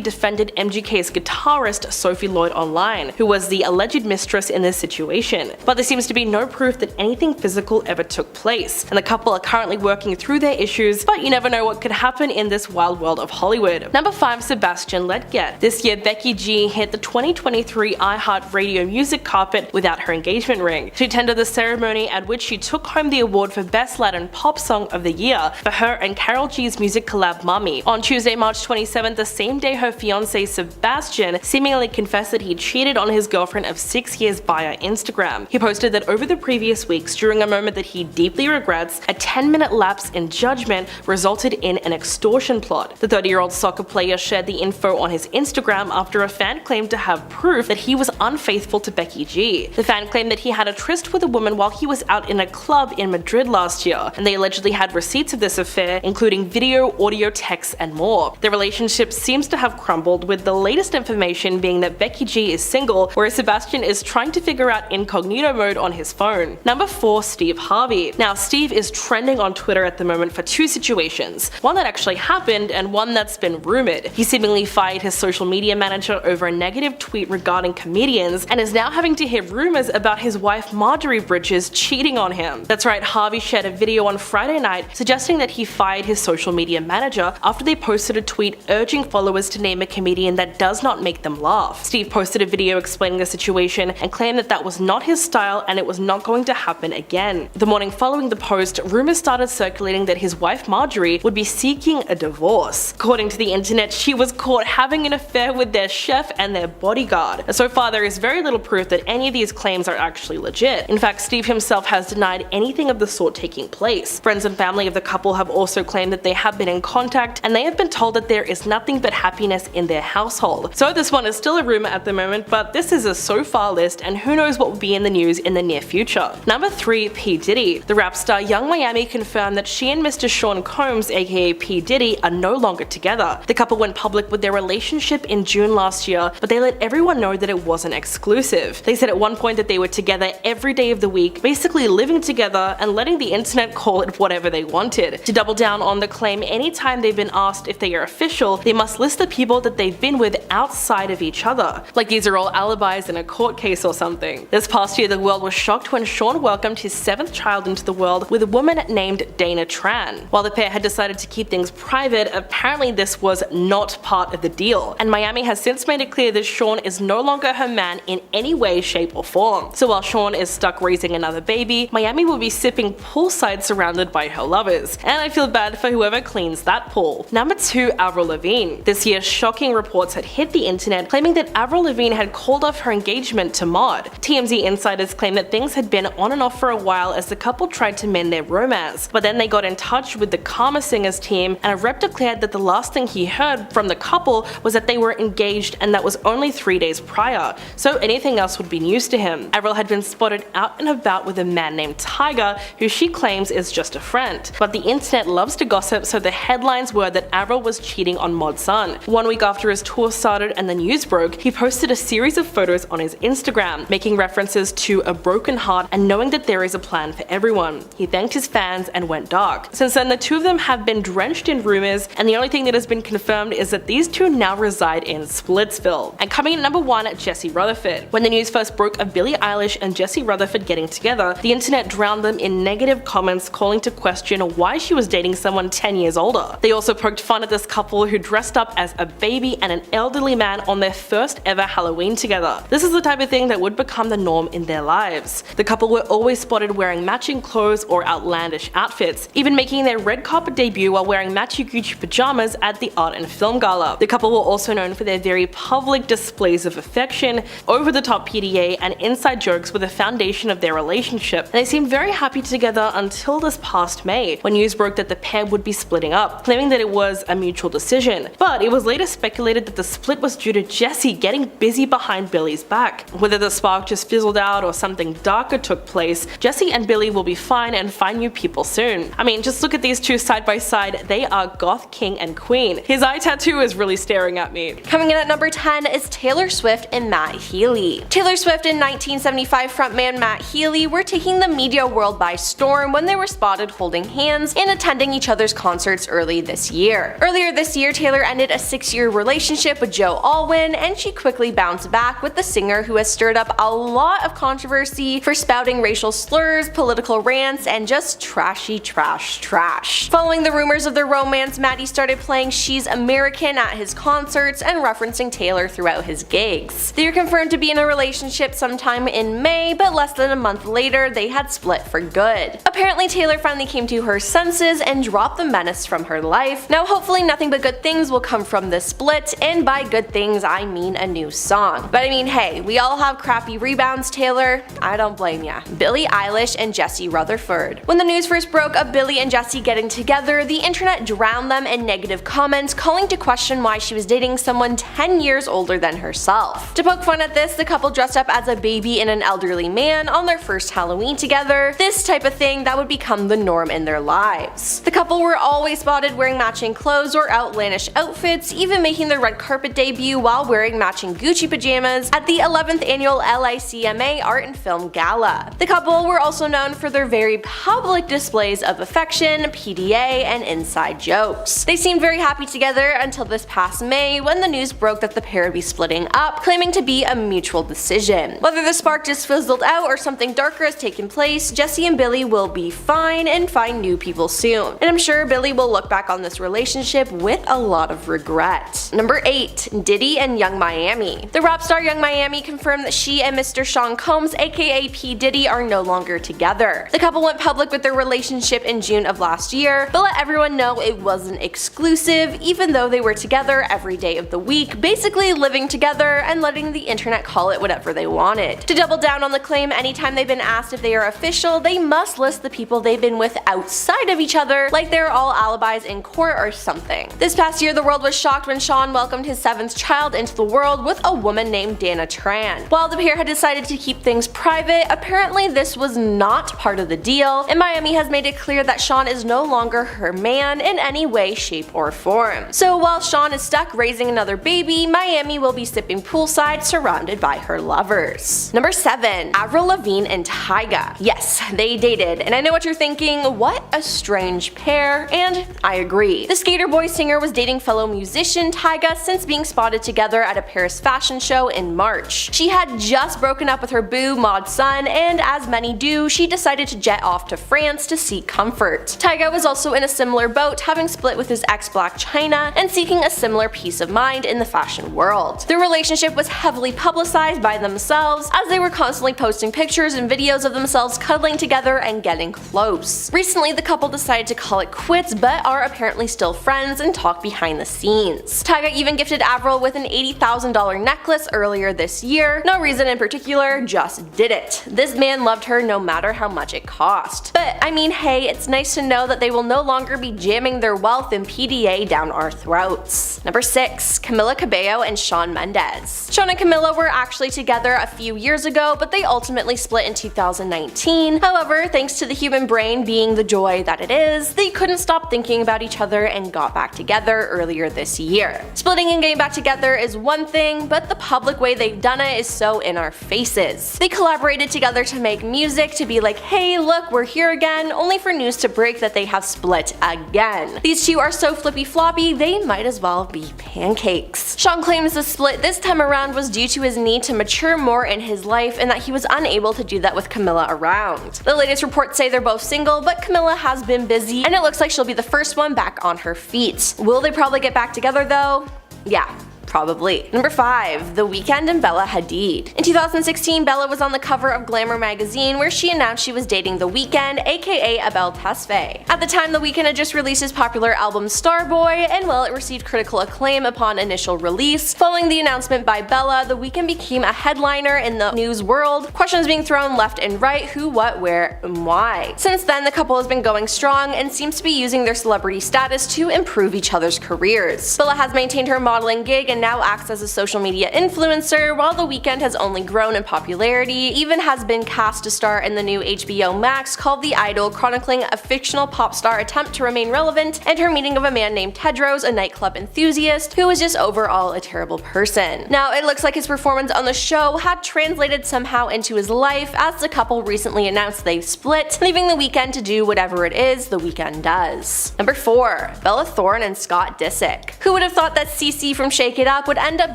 defended MGK's guitarist Sophie Lloyd online, who was the alleged mistress in this situation. But there seems to be no proof that anything physical ever took place, and the couple are currently working through their issues, but you never know what could happen in this wild world of Hollywood. Number 5. Sebastian Ledgett. This year, Becky G hit the 2023 iHeartRadio music carpet without her engagement ring. She attended the ceremony at which she took home the award for Best Latin Pop Song of the Year for her and Karol G's music collab Mommy. On Tuesday, March 27th, the same day her fiancé Sebastian seemingly confessed that he cheated on his girlfriend of 6 years via Instagram. He posted that over the previous weeks, during a moment that he deeply regrets, a 10-minute lapse in judgment resulted resulted in an extortion plot. The 30-year-old soccer player shared the info on his Instagram after a fan claimed to have proof that he was unfaithful to Becky G. The fan claimed that he had a tryst with a woman while he was out in a club in Madrid last year, and they allegedly had receipts of this affair, including video, audio, texts, and more. The relationship seems to have crumbled, with the latest information being that Becky G is single, whereas Sebastian is trying to figure out incognito mode on his phone. Number 4. Steve Harvey. Now, Steve is trending on Twitter at the moment for two situations, one that actually happened and one that's been rumored. He seemingly fired his social media manager over a negative tweet regarding comedians and is now having to hear rumors about his wife Marjorie Bridges cheating on him. That's right, Harvey shared a video on Friday night suggesting that he fired his social media manager after they posted a tweet urging followers to name a comedian that does not make them laugh. Steve posted a video explaining the situation and claimed that that was not his style and it was not going to happen again. The morning following the post, rumors started circulating that his wife Marjorie would be seeking a divorce. According to the internet, she was caught having an affair with their chef and their bodyguard. So far, there is very little proof that any of these claims are actually legit. In fact, Steve himself has denied anything of the sort taking place. Friends and family of the couple have also claimed that they have been in contact, and they have been told that there is nothing but happiness in their household. So this one is still a rumor at the moment, but this is a so far list, and who knows what will be in the news in the near future. Number 3. P. Diddy. The rap star Young Miami confirmed that she and Mr. Sean Combs, aka P. Diddy, are no longer together. The couple went public with their relationship in June last year, but they let everyone know that it wasn't exclusive. They said at one point that they were together every day of the week, basically living together and letting the internet call it whatever they wanted. To double down on the claim, anytime they've been asked if they are official, they must list the people that they've been with outside of each other. Like these are all alibis in a court case or something. This past year, the world was shocked when Sean welcomed his 7th child into the world with a woman named Dana Tran. While the pair had decided to keep things private, apparently this was not part of the deal, and Miami has since made it clear that Sean is no longer her man in any way, shape, or form. So while Sean is stuck raising another baby, Miami will be sipping poolside surrounded by her lovers, and I feel bad for whoever cleans that pool. Number 2. Avril Lavigne. This year, shocking reports had hit the internet claiming that Avril Lavigne had called off her engagement to Mod. TMZ insiders claim that things had been on and off for a while as the couple tried to mend their romance, but then they got in touch with the Karma Singers team, and a rep declared that the last thing he heard from the couple was that they were engaged, and that was only 3 days prior, so anything else would be news to him. Avril had been spotted out and about with a man named Tiger, who she claims is just a friend. But the internet loves to gossip, so the headlines were that Avril was cheating on Mod's son. 1 week after his tour started and the news broke, he posted a series of photos on his Instagram, making references to a broken heart and knowing that there is a plan for everyone. He thanked his fans and went dark. Since then, the two of them have been drenched in rumors, and the only thing that has been confirmed is that these two now reside in Splitsville. And coming in number 1, Jesse Rutherford. When the news first broke of Billie Eilish and Jesse Rutherford getting together, the internet drowned them in negative comments calling to question why she was dating someone 10 years older. They also poked fun at this couple who dressed up as a baby and an elderly man on their first ever Halloween together. This is the type of thing that would become the norm in their lives. The couple were always spotted wearing matching clothes or outlandish outfits, even making their red carpet debut while wearing matching Gucci pajamas at the Art and Film Gala. The couple were also known for their very public displays of affection, over-the-top PDA, and inside jokes were the foundation of their relationship, and they seemed very happy together until this past May, when news broke that the pair would be splitting up, claiming that it was a mutual decision. But it was later speculated that the split was due to Jesse getting busy behind Billie's back. Whether the spark just fizzled out or something darker took place, Jesse and Billie will be fine and find new people soon. I mean, just look at these two side by side, they are goth king and queen. His eye tattoo is really staring at me. Coming in at number 10 is Taylor Swift and Matt Healy. Taylor Swift and 1975 frontman Matt Healy were taking the media world by storm when they were spotted holding hands and attending each other's concerts early this year. Earlier this year, Taylor ended a 6-year relationship with Joe Alwyn, and she quickly bounced back with the singer who has stirred up a lot of controversy for spouting racial slurs, political rants, and just trashy trash. Following the rumors of their romance, Matty started playing She's American at his concerts and referencing Taylor throughout his gigs. They were confirmed to be in a relationship sometime in May, but less than a month later, they had split for good. Apparently, Taylor finally came to her senses and dropped the menace from her life. Now, hopefully nothing but good things will come from this split, and by good things, I mean a new song. But I mean, hey, we all have crappy rebounds, Taylor. I don't blame ya. Billie Eilish and Jesse Rutherford. When the news first broke of Billie and Jesse getting together, together, the internet drowned them in negative comments calling to question why she was dating someone 10 years older than herself. To poke fun at this, the couple dressed up as a baby and an elderly man on their first Halloween together, this type of thing that would become the norm in their lives. The couple were always spotted wearing matching clothes or outlandish outfits, even making their red carpet debut while wearing matching Gucci pajamas at the 11th annual LICMA Art and Film Gala. The couple were also known for their very public displays of affection, PDA, and inside jokes. They seemed very happy together until this past May when the news broke that the pair would be splitting up, claiming to be a mutual decision. Whether the spark just fizzled out or something darker has taken place, Jesse and Billy will be fine and find new people soon. And I'm sure Billy will look back on this relationship with a lot of regret. Number 8. Diddy and Young Miami. The rap star Young Miami confirmed that she and Mr. Sean Combs, aka P. Diddy, are no longer together. The couple went public with their relationship in June of last year, but let everyone know it wasn't exclusive, even though they were together every day of the week, basically living together and letting the internet call it whatever they wanted. To double down on the claim, anytime they've been asked if they are official, they must list the people they've been with outside of each other, like they're all alibis in court or something. This past year, the world was shocked when Sean welcomed his 7th child into the world with a woman named Dana Tran. While the pair had decided to keep things private, apparently this was not part of the deal, and Miami has made it clear that Sean is no longer her man in any way, shape, or form. So while Sean is stuck raising another baby, Miami will be sipping poolside surrounded by her lovers. Number 7. Avril Lavigne and Tyga. Yes, they dated, and I know what you're thinking, what a strange pair, and I agree. The Skater Boy singer was dating fellow musician Tyga since being spotted together at a Paris fashion show in March. She had just broken up with her boo Mod Sun, and as many do, she decided to jet off to France to seek comfort. Tyga was also in a similar boat, having split with his ex Blac Chyna and seeking a similar peace of mind in the fashion world. Their relationship was heavily publicized by themselves, as they were constantly posting pictures and videos of themselves cuddling together and getting close. Recently, the couple decided to call it quits, but are apparently still friends and talk behind the scenes. Tyga even gifted Avril with an $80,000 necklace earlier this year. No reason in particular, just did it. This man loved her no matter how much it cost. But I mean, hey, it's nice to know that they will no longer be jamming their wealth and PDA down our throats. Number 6. Camila Cabello and Shawn Mendes. Shawn and Camila were actually together a few years ago, but they ultimately split in 2019. However, thanks to the human brain being the joy that it is, they couldn't stop thinking about each other and got back together earlier this year. Splitting and getting back together is one thing, but the public way they've done it is so in our faces. They collaborated together to make music to be like, hey look, we're here again, only for news to break that they have split again. These two are so flippy floppy, they might as well be pancakes. Shawn claims the split this time around was due to his need to mature more in his life and that he was unable to do that with Camila around. The latest reports say they're both single, but Camila has been busy and it looks like she'll be the first one back on her feet. Will they probably get back together though? Yeah. Probably. Number 5. The Weeknd and Bella Hadid. In 2016, Bella was on the cover of Glamour magazine where she announced she was dating The Weeknd, aka Abel Tesfaye. At the time, The Weeknd had just released his popular album Starboy, and while it received critical acclaim upon initial release, following the announcement by Bella, The Weeknd became a headliner in the news world, questions being thrown left and right, who, what, where, and why. Since then, the couple has been going strong and seems to be using their celebrity status to improve each other's careers. Bella has maintained her modeling gig and now acts as a social media influencer, while The Weeknd has only grown in popularity, even has been cast to star in the new HBO Max called The Idol, chronicling a fictional pop star attempt to remain relevant and her meeting of a man named Tedros, a nightclub enthusiast, who was just overall a terrible person. Now, it looks like his performance on the show had translated somehow into his life, as the couple recently announced they've split, leaving The Weeknd to do whatever it is The Weeknd does. Number 4. Bella Thorne and Scott Disick. Who would have thought that Cece from Shake It Up would end up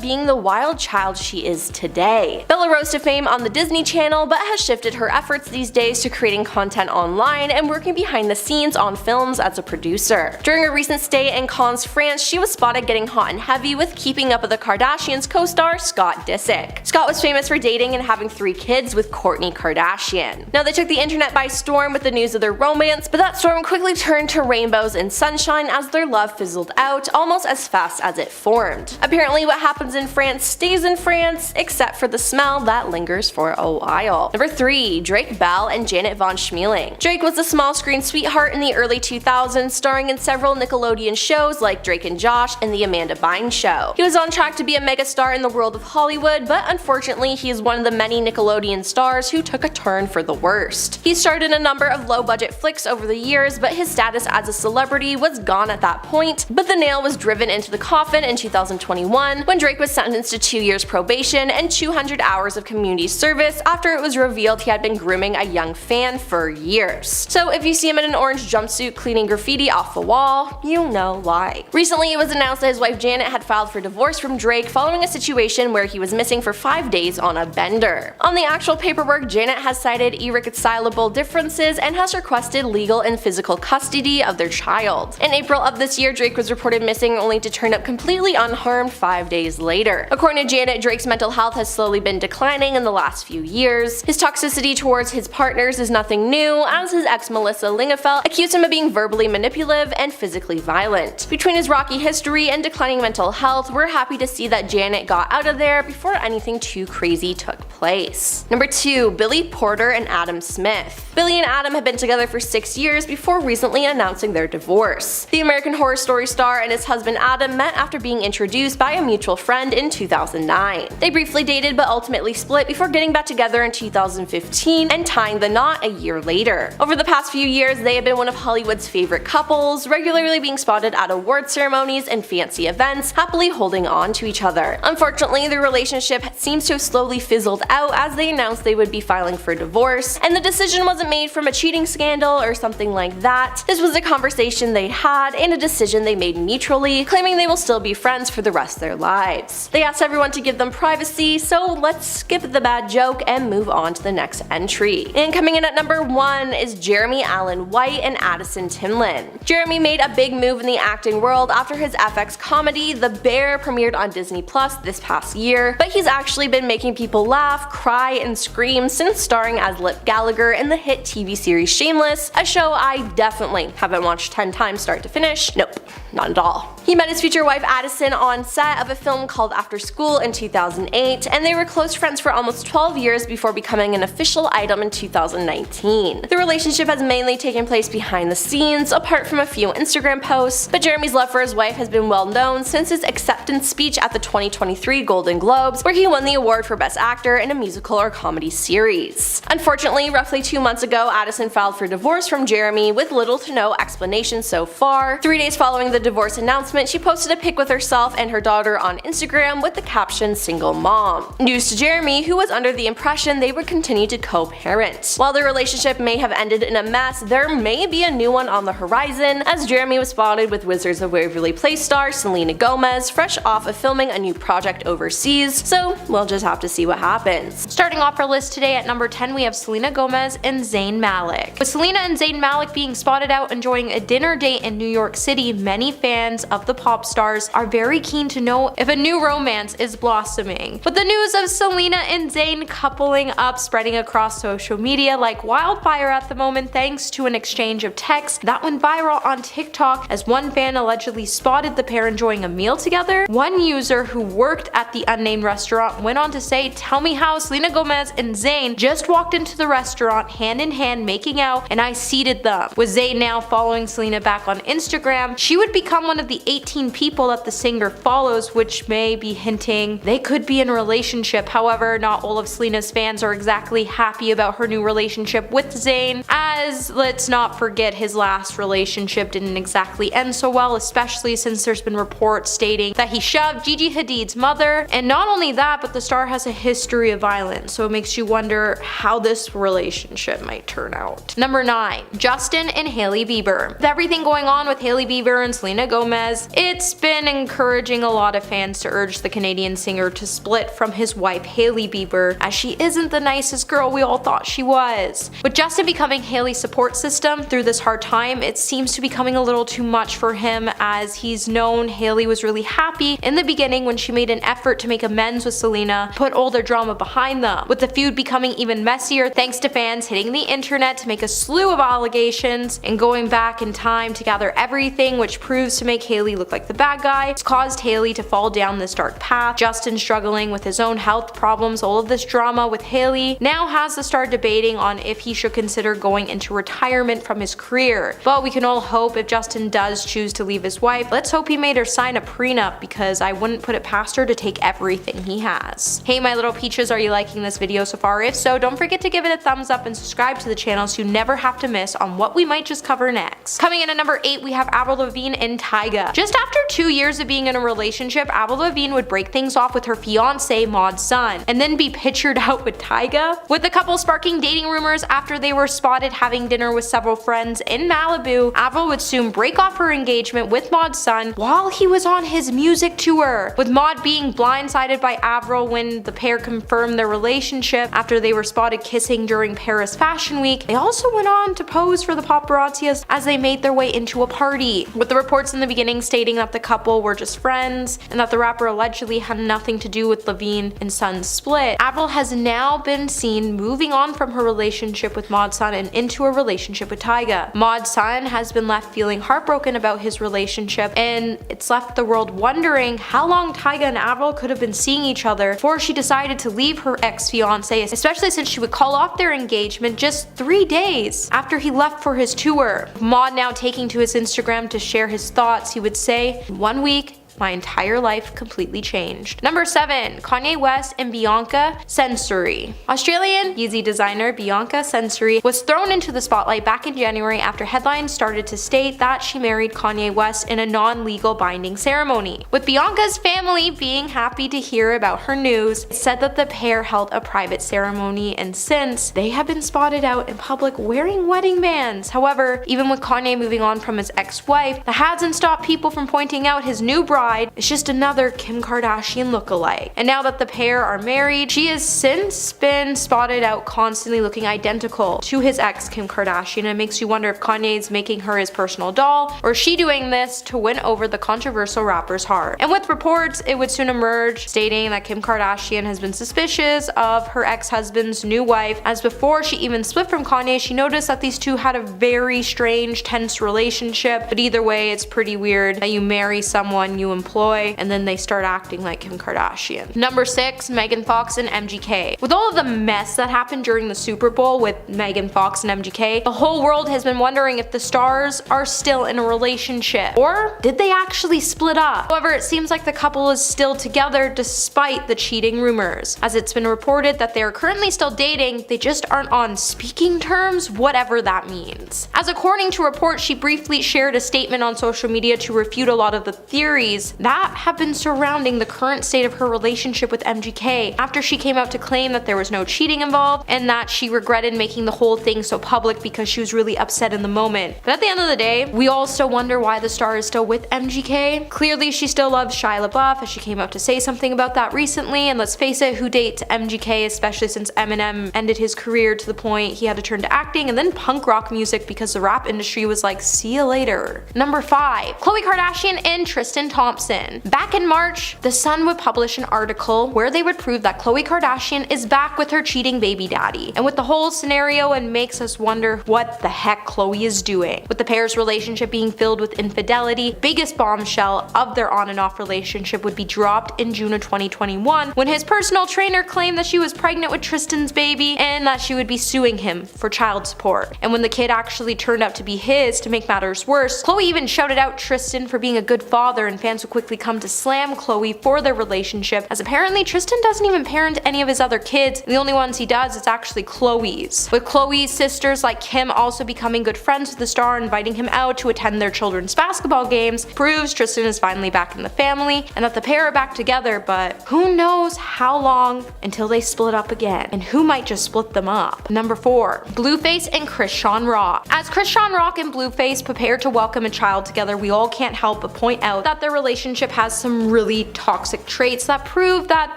being the wild child she is today? Bella rose to fame on the Disney Channel, but has shifted her efforts these days to creating content online and working behind the scenes on films as a producer. During a recent stay in Cannes, France, she was spotted getting hot and heavy with Keeping Up with the Kardashians co-star Scott Disick. Scott was famous for dating and having 3 kids with Kourtney Kardashian. Now, they took the internet by storm with the news of their romance, but that storm quickly turned to rainbows and sunshine as their love fizzled out almost as fast as it formed. Apparently, Apparently what happens in France stays in France, except for the smell that lingers for a while. Number 3. Drake Bell and Janet Von Schmeling. Drake was a small screen sweetheart in the early 2000s, starring in several Nickelodeon shows like Drake and Josh and The Amanda Bynes Show. He was on track to be a megastar in the world of Hollywood, but unfortunately he is one of the many Nickelodeon stars who took a turn for the worst. He starred in a number of low-budget flicks over the years, but his status as a celebrity was gone at that point, but the nail was driven into the coffin in 2021 when Drake was sentenced to 2 years probation and 200 hours of community service after it was revealed he had been grooming a young fan for years. So if you see him in an orange jumpsuit cleaning graffiti off the wall, you know why. Recently it was announced that his wife Janet had filed for divorce from Drake following a situation where he was missing for 5 days on a bender. On the actual paperwork, Janet has cited irreconcilable differences and has requested legal and physical custody of their child. In April of this year, Drake was reported missing only to turn up completely unharmed 5 days later. According to Janet, Drake's mental health has slowly been declining in the last few years. His toxicity towards his partners is nothing new, as his ex Melissa Lingefeld accused him of being verbally manipulative and physically violent. Between his rocky history and declining mental health, we're happy to see that Janet got out of there before anything too crazy took place. Number 2. Billy Porter and Adam Smith. Billy and Adam have been together for 6 years before recently announcing their divorce. The American Horror Story star and his husband Adam met after being introduced by a mutual friend in 2009. They briefly dated but ultimately split before getting back together in 2015 and tying the knot a year later. Over the past few years, they have been one of Hollywood's favorite couples, regularly being spotted at award ceremonies and fancy events, happily holding on to each other. Unfortunately, their relationship seems to have slowly fizzled out as they announced they would be filing for divorce, and the decision wasn't made from a cheating scandal or something like that. This was a conversation they had and a decision they made mutually, claiming they will still be friends for the rest of their lives. They asked everyone to give them privacy, so let's skip the bad joke and move on to the next entry. And coming in at number 1 is Jeremy Allen White and Addison Timlin. Jeremy made a big move in the acting world after his FX comedy The Bear premiered on Disney Plus this past year, but he's actually been making people laugh, cry, and scream since starring as Lip Gallagher in the hit TV series Shameless, a show I definitely haven't watched 10 times start to finish. Nope, not at all. He met his future wife Addison on set of a film called After School in 2008, and they were close friends for almost 12 years before becoming an official item in 2019. The relationship has mainly taken place behind the scenes, apart from a few Instagram posts, but Jeremy's love for his wife has been well known since his acceptance speech at the 2023 Golden Globes, where he won the award for Best Actor in a musical or comedy series. Unfortunately, roughly 2 months ago, Addison filed for divorce from Jeremy with little to no explanation so far. 3 days following the divorce announcement, she posted a pic with herself and her daughter on Instagram with the caption "Single Mom." News to Jeremy, who was under the impression they would continue to co-parent. While their relationship may have ended in a mess, there may be a new one on the horizon, as Jeremy was spotted with Wizards of Waverly Place star Selena Gomez, fresh off of filming a new project overseas, so we'll just have to see what happens. Starting off our list today at number 10, we have Selena Gomez and Zayn Malik. With Selena and Zayn Malik being spotted out enjoying a dinner date in New York City, many fans of the pop stars are very keen to know if a new romance is blossoming. With the news of Selena and Zayn coupling up spreading across social media like wildfire at the moment thanks to an exchange of texts that went viral on TikTok as one fan allegedly spotted the pair enjoying a meal together. One user who worked at the unnamed restaurant went on to say, "Tell me how Selena Gomez and Zayn just walked into the restaurant hand in hand making out and I seated them." With Zayn now following Selena back on Instagram, she would become one of the 18 people that the singer follows, which may be hinting they could be in a relationship. However, not all of Selena's fans are exactly happy about her new relationship with Zayn, as let's not forget his last relationship didn't exactly end so well, especially since there's been reports stating that he shoved Gigi Hadid's mother, and not only that, but the star has a history of violence, so it makes you wonder how this relationship might turn out. Number 9. Justin and Hailey Bieber. With everything going on with Hailey Bieber and Selena Gomez, it's been encouraging a lot of fans to urge the Canadian singer to split from his wife Hailey Bieber, as she isn't the nicest girl we all thought she was. With Justin becoming Hailey's support system through this hard time, it seems to be becoming a little too much for him, as he's known Hailey was really happy in the beginning when she made an effort to make amends with Selena, put all their drama behind them, with the feud becoming even messier thanks to fans hitting the internet to make a slew of allegations and going back in time to gather everything, which proves to make Hailey Hailey look like the bad guy. It's caused Hailey to fall down this dark path. Justin struggling with his own health problems, all of this drama with Hailey now has the star debating on if he should consider going into retirement from his career. But we can all hope if Justin does choose to leave his wife, let's hope he made her sign a prenup, because I wouldn't put it past her to take everything he has. Hey my little peaches, are you liking this video so far? If so, don't forget to give it a thumbs up and subscribe to the channel so you never have to miss on what we might just cover next. Coming in at number 8, we have Avril Lavigne and Tyga. Just after 2 years of being in a relationship, Avril Lavigne would break things off with her fiance Mod Sun, and then be pictured out with Tyga, with the couple sparking dating rumors after they were spotted having dinner with several friends in Malibu. Avril would soon break off her engagement with Mod Sun while he was on his music tour, with Mod being blindsided by Avril when the pair confirmed their relationship after they were spotted kissing during Paris Fashion Week. They also went on to pose for the paparazzi as they made their way into a party, with the reports in the beginning stating that the couple were just friends and that the rapper allegedly had nothing to do with Lavigne and Sun's split. Avril has now been seen moving on from her relationship with Mod Sun and into a relationship with Tyga. Mod Sun has been left feeling heartbroken about his relationship, and it's left the world wondering how long Tyga and Avril could have been seeing each other before she decided to leave her ex-fiance, especially since she would call off their engagement just 3 days after he left for his tour. Mod now taking to his Instagram to share his thoughts, he would say, "1 week, my entire life completely changed." Number 7, Kanye West and Bianca Censori. Australian Yeezy designer Bianca Censori was thrown into the spotlight back in January after headlines started to state that she married Kanye West in a non-legal binding ceremony. With Bianca's family being happy to hear about her news, it said that the pair held a private ceremony, and since they have been spotted out in public wearing wedding bands. However, even with Kanye moving on from his ex-wife, that hasn't stopped people from pointing out his new bride is just another Kim Kardashian lookalike. And now that the pair are married, she has since been spotted out constantly looking identical to his ex Kim Kardashian, and it makes you wonder if Kanye's making her his personal doll, or is she doing this to win over the controversial rapper's heart. And with reports, it would soon emerge stating that Kim Kardashian has been suspicious of her ex-husband's new wife, as before she even split from Kanye, she noticed that these two had a very strange, tense relationship. But either way, it's pretty weird that you marry someone you employ and then they start acting like Kim Kardashian. Number 6, Megan Fox and MGK. With all of the mess that happened during the Super Bowl with Megan Fox and MGK, the whole world has been wondering if the stars are still in a relationship, or did they actually split up? However, it seems like the couple is still together despite the cheating rumors, as it's been reported that they are currently still dating, they just aren't on speaking terms, whatever that means. As according to reports, she briefly shared a statement on social media to refute a lot of the theories that have been surrounding the current state of her relationship with MGK, after she came out to claim that there was no cheating involved and that she regretted making the whole thing so public because she was really upset in the moment. But at the end of the day, we all still wonder why the star is still with MGK. Clearly she still loves Shia LaBeouf, as she came out to say something about that recently, and let's face it, who dates MGK, especially since Eminem ended his career to the point he had to turn to acting and then punk rock music because the rap industry was like, see you later. Number 5, Khloe Kardashian and Tristan Thompson. Back in March, The Sun would publish an article where they would prove that Khloe Kardashian is back with her cheating baby daddy, and with the whole scenario, it makes us wonder what the heck Khloe is doing. With the pair's relationship being filled with infidelity, biggest bombshell of their on and off relationship would be dropped in June of 2021 when his personal trainer claimed that she was pregnant with Tristan's baby and that she would be suing him for child support. And when the kid actually turned out to be his, to make matters worse, Khloe even shouted out Tristan for being a good father, and fans would quickly come to slam Khloe for their relationship, as apparently Tristan doesn't even parent any of his other kids, and the only ones he does is actually Khloe's. With Khloe's sisters like Kim also becoming good friends with the star, inviting him out to attend their children's basketball games, proves Tristan is finally back in the family and that the pair are back together, but who knows how long until they split up again, and who might just split them up. Number 4, Blueface and Chrisean Rock. As Chrisean Rock and Blueface prepare to welcome a child together, we all can't help but point out that their relationship relationship has some really toxic traits that prove that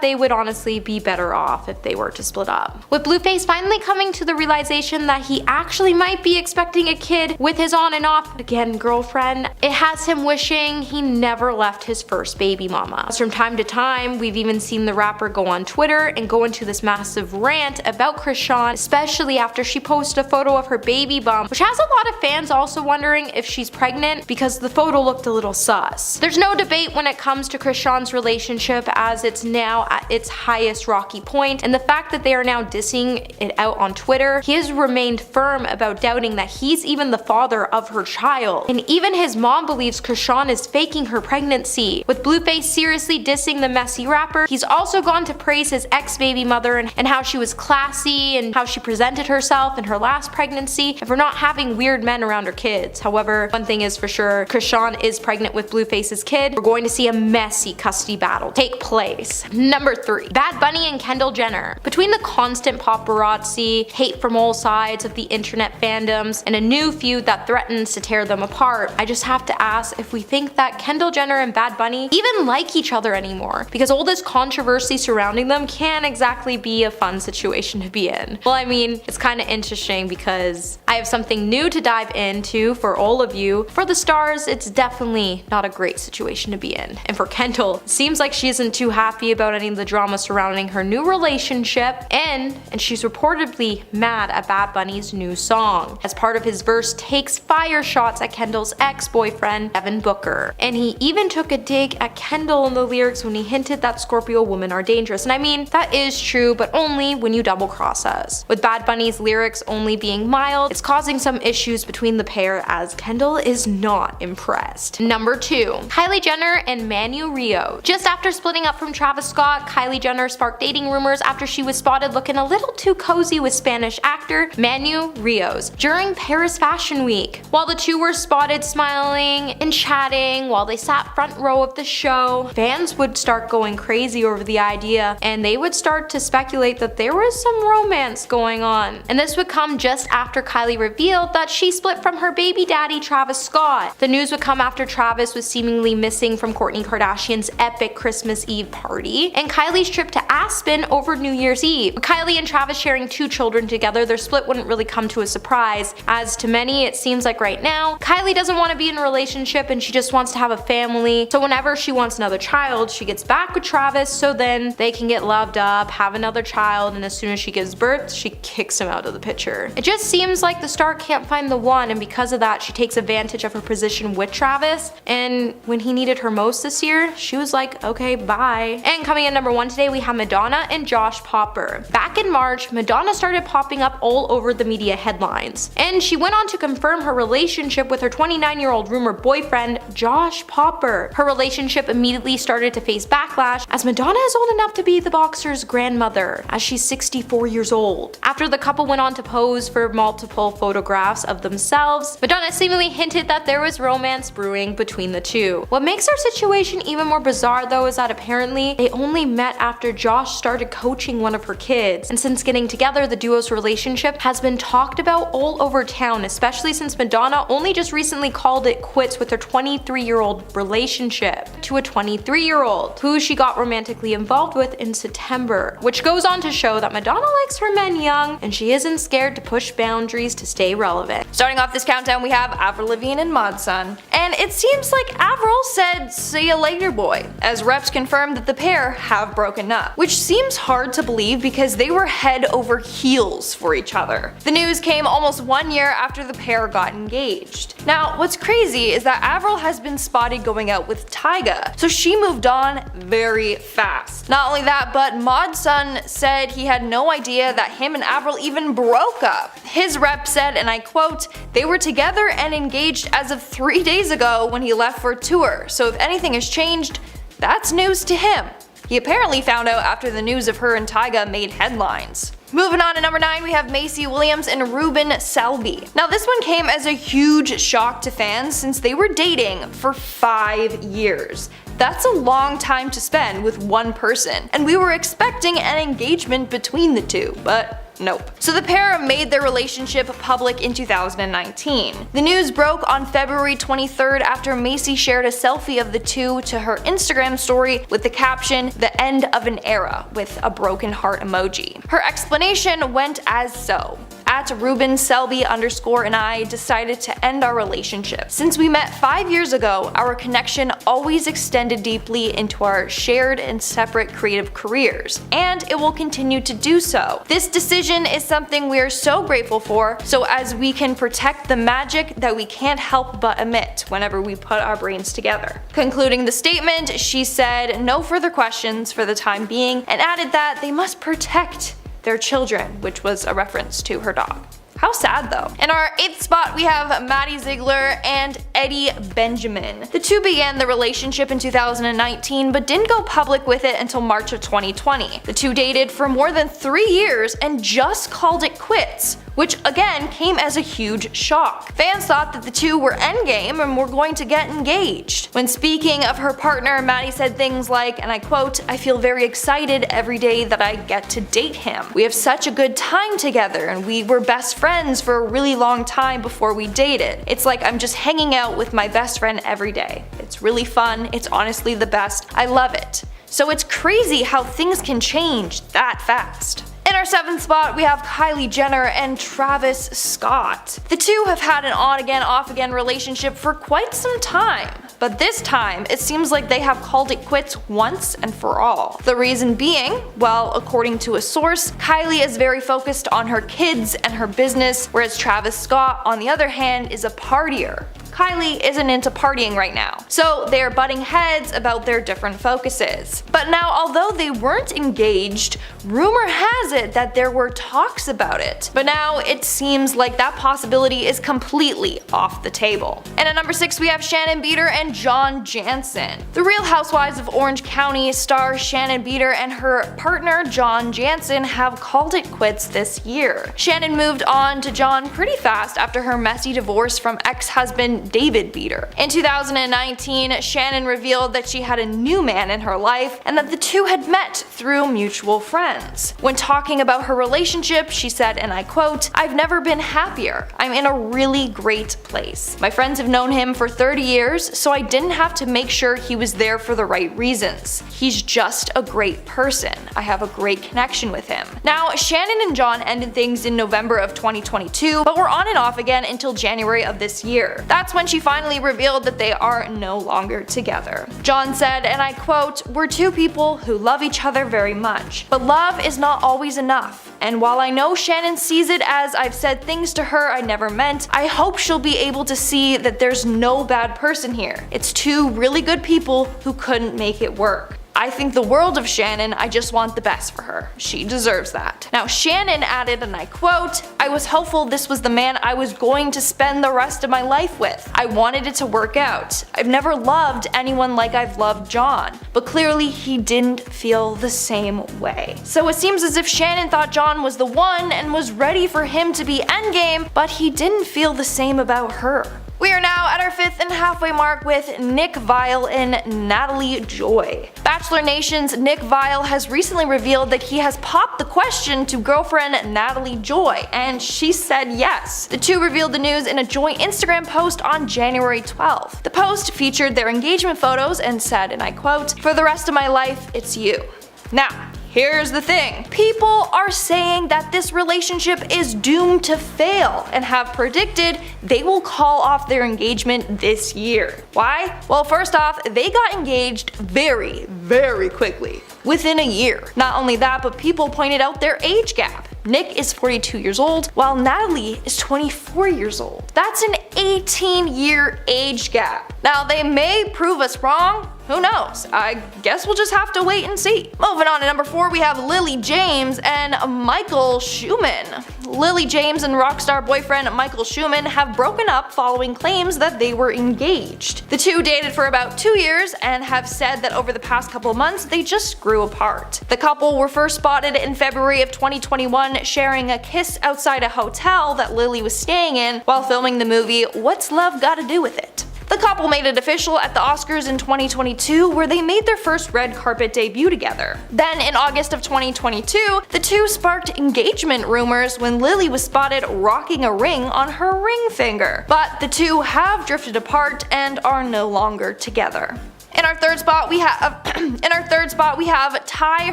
they would honestly be better off if they were to split up. With Blueface finally coming to the realization that he actually might be expecting a kid with his on and off again girlfriend, it has him wishing he never left his first baby mama. As from time to time, we've even seen the rapper go on Twitter and go into this massive rant about Krishan, especially after she posted a photo of her baby bump, which has a lot of fans also wondering if she's pregnant because the photo looked a little sus. There's no debate when it comes to Krishan's relationship, as it's now at its highest rocky point, and the fact that they are now dissing it out on Twitter, he has remained firm about doubting that he's even the father of her child. And even his mom believes Krishan is faking her pregnancy. With Blueface seriously dissing the messy rapper, he's also gone to praise his ex-baby mother and how she was classy and how she presented herself in her last pregnancy and for not having weird men around her kids. However, one thing is for sure, Krishan is pregnant with Blueface's kid. We're going to see a messy custody battle take place. Number 3. Bad Bunny and Kendall Jenner. Between the constant paparazzi, hate from all sides of the internet fandoms, and a new feud that threatens to tear them apart, I just have to ask if we think that Kendall Jenner and Bad Bunny even like each other anymore, because all this controversy surrounding them can't exactly be a fun situation to be in. Well, I mean, it's kind of interesting because I have something new to dive into for all of you. For the stars, it's definitely not a great situation to be in. And for Kendall, it seems like she isn't too happy about any of the drama surrounding her new relationship, and she's reportedly mad at Bad Bunny's new song, as part of his verse takes fire shots at Kendall's ex-boyfriend, Devin Booker. And he even took a dig at Kendall in the lyrics when he hinted that Scorpio women are dangerous. And I mean, that is true, but only when you double cross us. With Bad Bunny's lyrics only being mild, it's causing some issues between the pair, as Kendall is not impressed. Number 2. Kylie Jenner and Manu Rio. Just after splitting up from Travis Scott, Kylie Jenner sparked dating rumors after she was spotted looking a little too cozy with Spanish actor Manu Rios during Paris Fashion Week. While the two were spotted smiling and chatting while they sat front row of the show, fans would start going crazy over the idea, and they would start to speculate that there was some romance going on. And this would come just after Kylie revealed that she split from her baby daddy Travis Scott. The news would come after Travis was seemingly missing from Kourtney Kardashian's epic Christmas Eve party and Kylie's trip to Aspen over New Year's Eve. With Kylie and Travis sharing 2 children together, their split wouldn't really come to a surprise, as to many it seems like right now, Kylie doesn't want to be in a relationship and she just wants to have a family, so whenever she wants another child, she gets back with Travis so then they can get loved up, have another child, and as soon as she gives birth, she kicks him out of the picture. It just seems like the star can't find the one, and because of that, she takes advantage of her position with Travis, and when he needed her most this year, she was like, okay, bye. And coming in number 1 today, we have Madonna and Josh Popper. Back in March, Madonna started popping up all over the media headlines, and she went on to confirm her relationship with her 29-year-old rumored boyfriend, Josh Popper. Her relationship immediately started to face backlash, as Madonna is old enough to be the boxer's grandmother, as she's 64 years old. After the couple went on to pose for multiple photographs of themselves, Madonna seemingly hinted that there was romance brewing between the two. What makes their situation even more bizarre though is that apparently they only met after Josh started coaching one of her kids, and since getting together, the duo's relationship has been talked about all over town, especially since Madonna only just recently called it quits with her 23-year-old relationship to a 23-year-old who she got romantically involved with in September, which goes on to show that Madonna likes her men young and she isn't scared to push boundaries to stay relevant. Starting off this countdown, we have Avril Lavigne and Modson. And it seems like Avril said, "See you later, boy," as reps confirmed that the pair have broken up, which seems hard to believe because they were head over heels for each other. The news came almost 1 year after the pair got engaged. Now, what's crazy is that Avril has been spotted going out with Tyga, so she moved on very fast. Not only that, but Modson said he had no idea that him and Avril even broke up. His rep said, and I quote, "They were together and engaged as of 3 days ago when he left for a tour, so if anything has changed, that's news to him." He apparently found out after the news of her and Tyga made headlines. Moving on to number 9, we have Macy Williams and Ruben Selby. Now this one came as a huge shock to fans since they were dating for 5 years. That's a long time to spend with one person, and we were expecting an engagement between the two, but Nope. So the pair made their relationship public in 2019. The news broke on February 23rd after Macy shared a selfie of the two to her Instagram story with the caption, "The end of an era," with a broken heart emoji. Her explanation went as so. At Ruben Selby _ and I decided to end our relationship. Since we met 5 years ago, our connection always extended deeply into our shared and separate creative careers, and it will continue to do so. This decision is something we are so grateful for, so as we can protect the magic that we can't help but emit whenever we put our brains together. Concluding the statement, she said no further questions for the time being, and added that they must protect their children, which was a reference to her dog. How sad though. In our 8th spot, we have Maddie Ziegler and Eddie Benjamin. The two began the relationship in 2019 but didn't go public with it until March of 2020. The two dated for more than 3 years and just called it quits, which again came as a huge shock. Fans thought that the two were endgame and were going to get engaged. When speaking of her partner, Maddie said things like, and I quote, "I feel very excited every day that I get to date him. We have such a good time together and we were best friends for a really long time before we dated. It's like I'm just hanging out with my best friend every day. It's really fun, it's honestly the best, I love it." So it's crazy how things can change that fast. In our 7th spot, we have Kylie Jenner and Travis Scott. The two have had an on-again, off-again relationship for quite some time, but this time it seems like they have called it quits once and for all. The reason being, well, according to a source, Kylie is very focused on her kids and her business, whereas Travis Scott, on the other hand, is a partier. Kylie isn't into partying right now, so they are butting heads about their different focuses. But now, although they weren't engaged, rumor has it that there were talks about it. But now it seems like that possibility is completely off the table. And at number 6, we have Shannon Beater and John Jansen. The Real Housewives of Orange County star Shannon Beater and her partner John Jansen have called it quits this year. Shannon moved on to John pretty fast after her messy divorce from ex-husband David Beater. In 2019, Shannon revealed that she had a new man in her life and that the two had met through mutual friends. When talking about her relationship, she said, and I quote, "I've never been happier. I'm in a really great place. My friends have known him for 30 years, so I didn't have to make sure he was there for the right reasons. He's just a great person. I have a great connection with him." Now, Shannon and John ended things in November of 2022, but were on and off again until January of this year. That's when she finally revealed that they are no longer together. John said, and I quote, "We're two people who love each other very much, but love is not always enough. And while I know Shannon sees it as I've said things to her I never meant, I hope she'll be able to see that there's no bad person here. It's two really good people who couldn't make it work. I think the world of Shannon, I just want the best for her. She deserves that." Now Shannon added, and I quote, "I was hopeful this was the man I was going to spend the rest of my life with. I wanted it to work out. I've never loved anyone like I've loved John, but clearly he didn't feel the same way." So it seems as if Shannon thought John was the one and was ready for him to be endgame, but he didn't feel the same about her. We are now at our 5th and halfway mark with Nick Viall and Natalie Joy. Bachelor Nation's Nick Viall has recently revealed that he has popped the question to girlfriend Natalie Joy, and she said yes. The two revealed the news in a joint Instagram post on January 12th. The post featured their engagement photos and said, and I quote, "For the rest of my life, it's you." Now, here's the thing. People are saying that this relationship is doomed to fail and have predicted they will call off their engagement this year. Why? Well, first off, they got engaged very, very quickly, within a year. Not only that, but people pointed out their age gap. Nick is 42 years old, while Natalie is 24 years old. That's an 18-year age gap. Now, they may prove us wrong. Who knows? I guess we'll just have to wait and see. Moving on to number 4, we have Lily James and Michael Schumann. Lily James and rockstar boyfriend Michael Schumann have broken up following claims that they were engaged. The two dated for about 2 years and have said that over the past couple months they just grew apart. The couple were first spotted in February of 2021 sharing a kiss outside a hotel that Lily was staying in while filming the movie What's Love Gotta Do With It? The couple made it official at the Oscars in 2022, where they made their first red carpet debut together. Then in August of 2022, the two sparked engagement rumors when Lily was spotted rocking a ring on her ring finger. But the two have drifted apart and are no longer together. In our third spot, we have Ty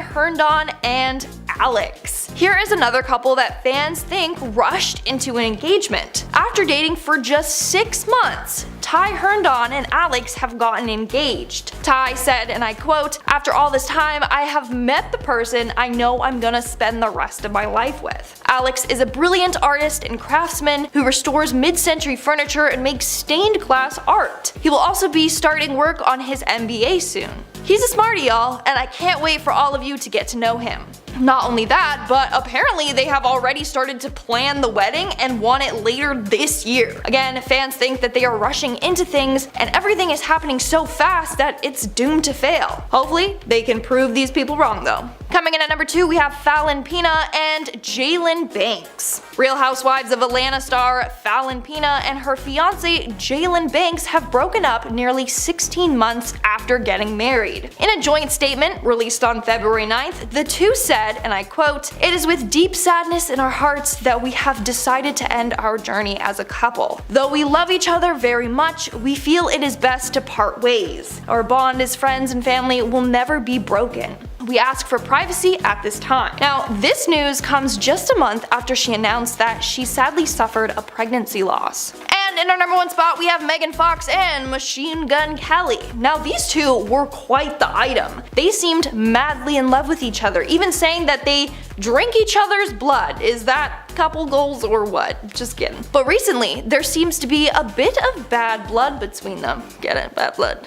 Herndon and Alex. Here is another couple that fans think rushed into an engagement. After dating for just 6 months, Ty Herndon and Alex have gotten engaged. Ty said, and I quote, "After all this time, I have met the person I know I'm gonna spend the rest of my life with." Alex is a brilliant artist and craftsman who restores mid-century furniture and makes stained glass art. He will also be starting work on his MBA soon. He's a smarty, y'all, and I can't wait for all of you to get to know him. Not only that, but apparently they have already started to plan the wedding and want it later this year. Again, fans think that they are rushing into things and everything is happening so fast that it's doomed to fail. Hopefully, they can prove these people wrong though. Coming in at number 2, we have Fallon Pina and Jalen Banks. Real Housewives of Atlanta star Fallon Pina and her fiance Jalen Banks have broken up nearly 16 months after getting married. In a joint statement released on February 9th, the two said, and I quote, "It is with deep sadness in our hearts that we have decided to end our journey as a couple. Though we love each other very much, we feel it is best to part ways. Our bond as friends and family will never be broken. We ask for privacy at this time." Now, this news comes just a month after she announced that she sadly suffered a pregnancy loss. And in our number 1 spot, we have Megan Fox and Machine Gun Kelly. Now, these two were quite the item. They seemed madly in love with each other, even saying that they drink each other's blood. Is that couple goals or what? Just kidding. But recently, there seems to be a bit of bad blood between them. Get it? Bad blood.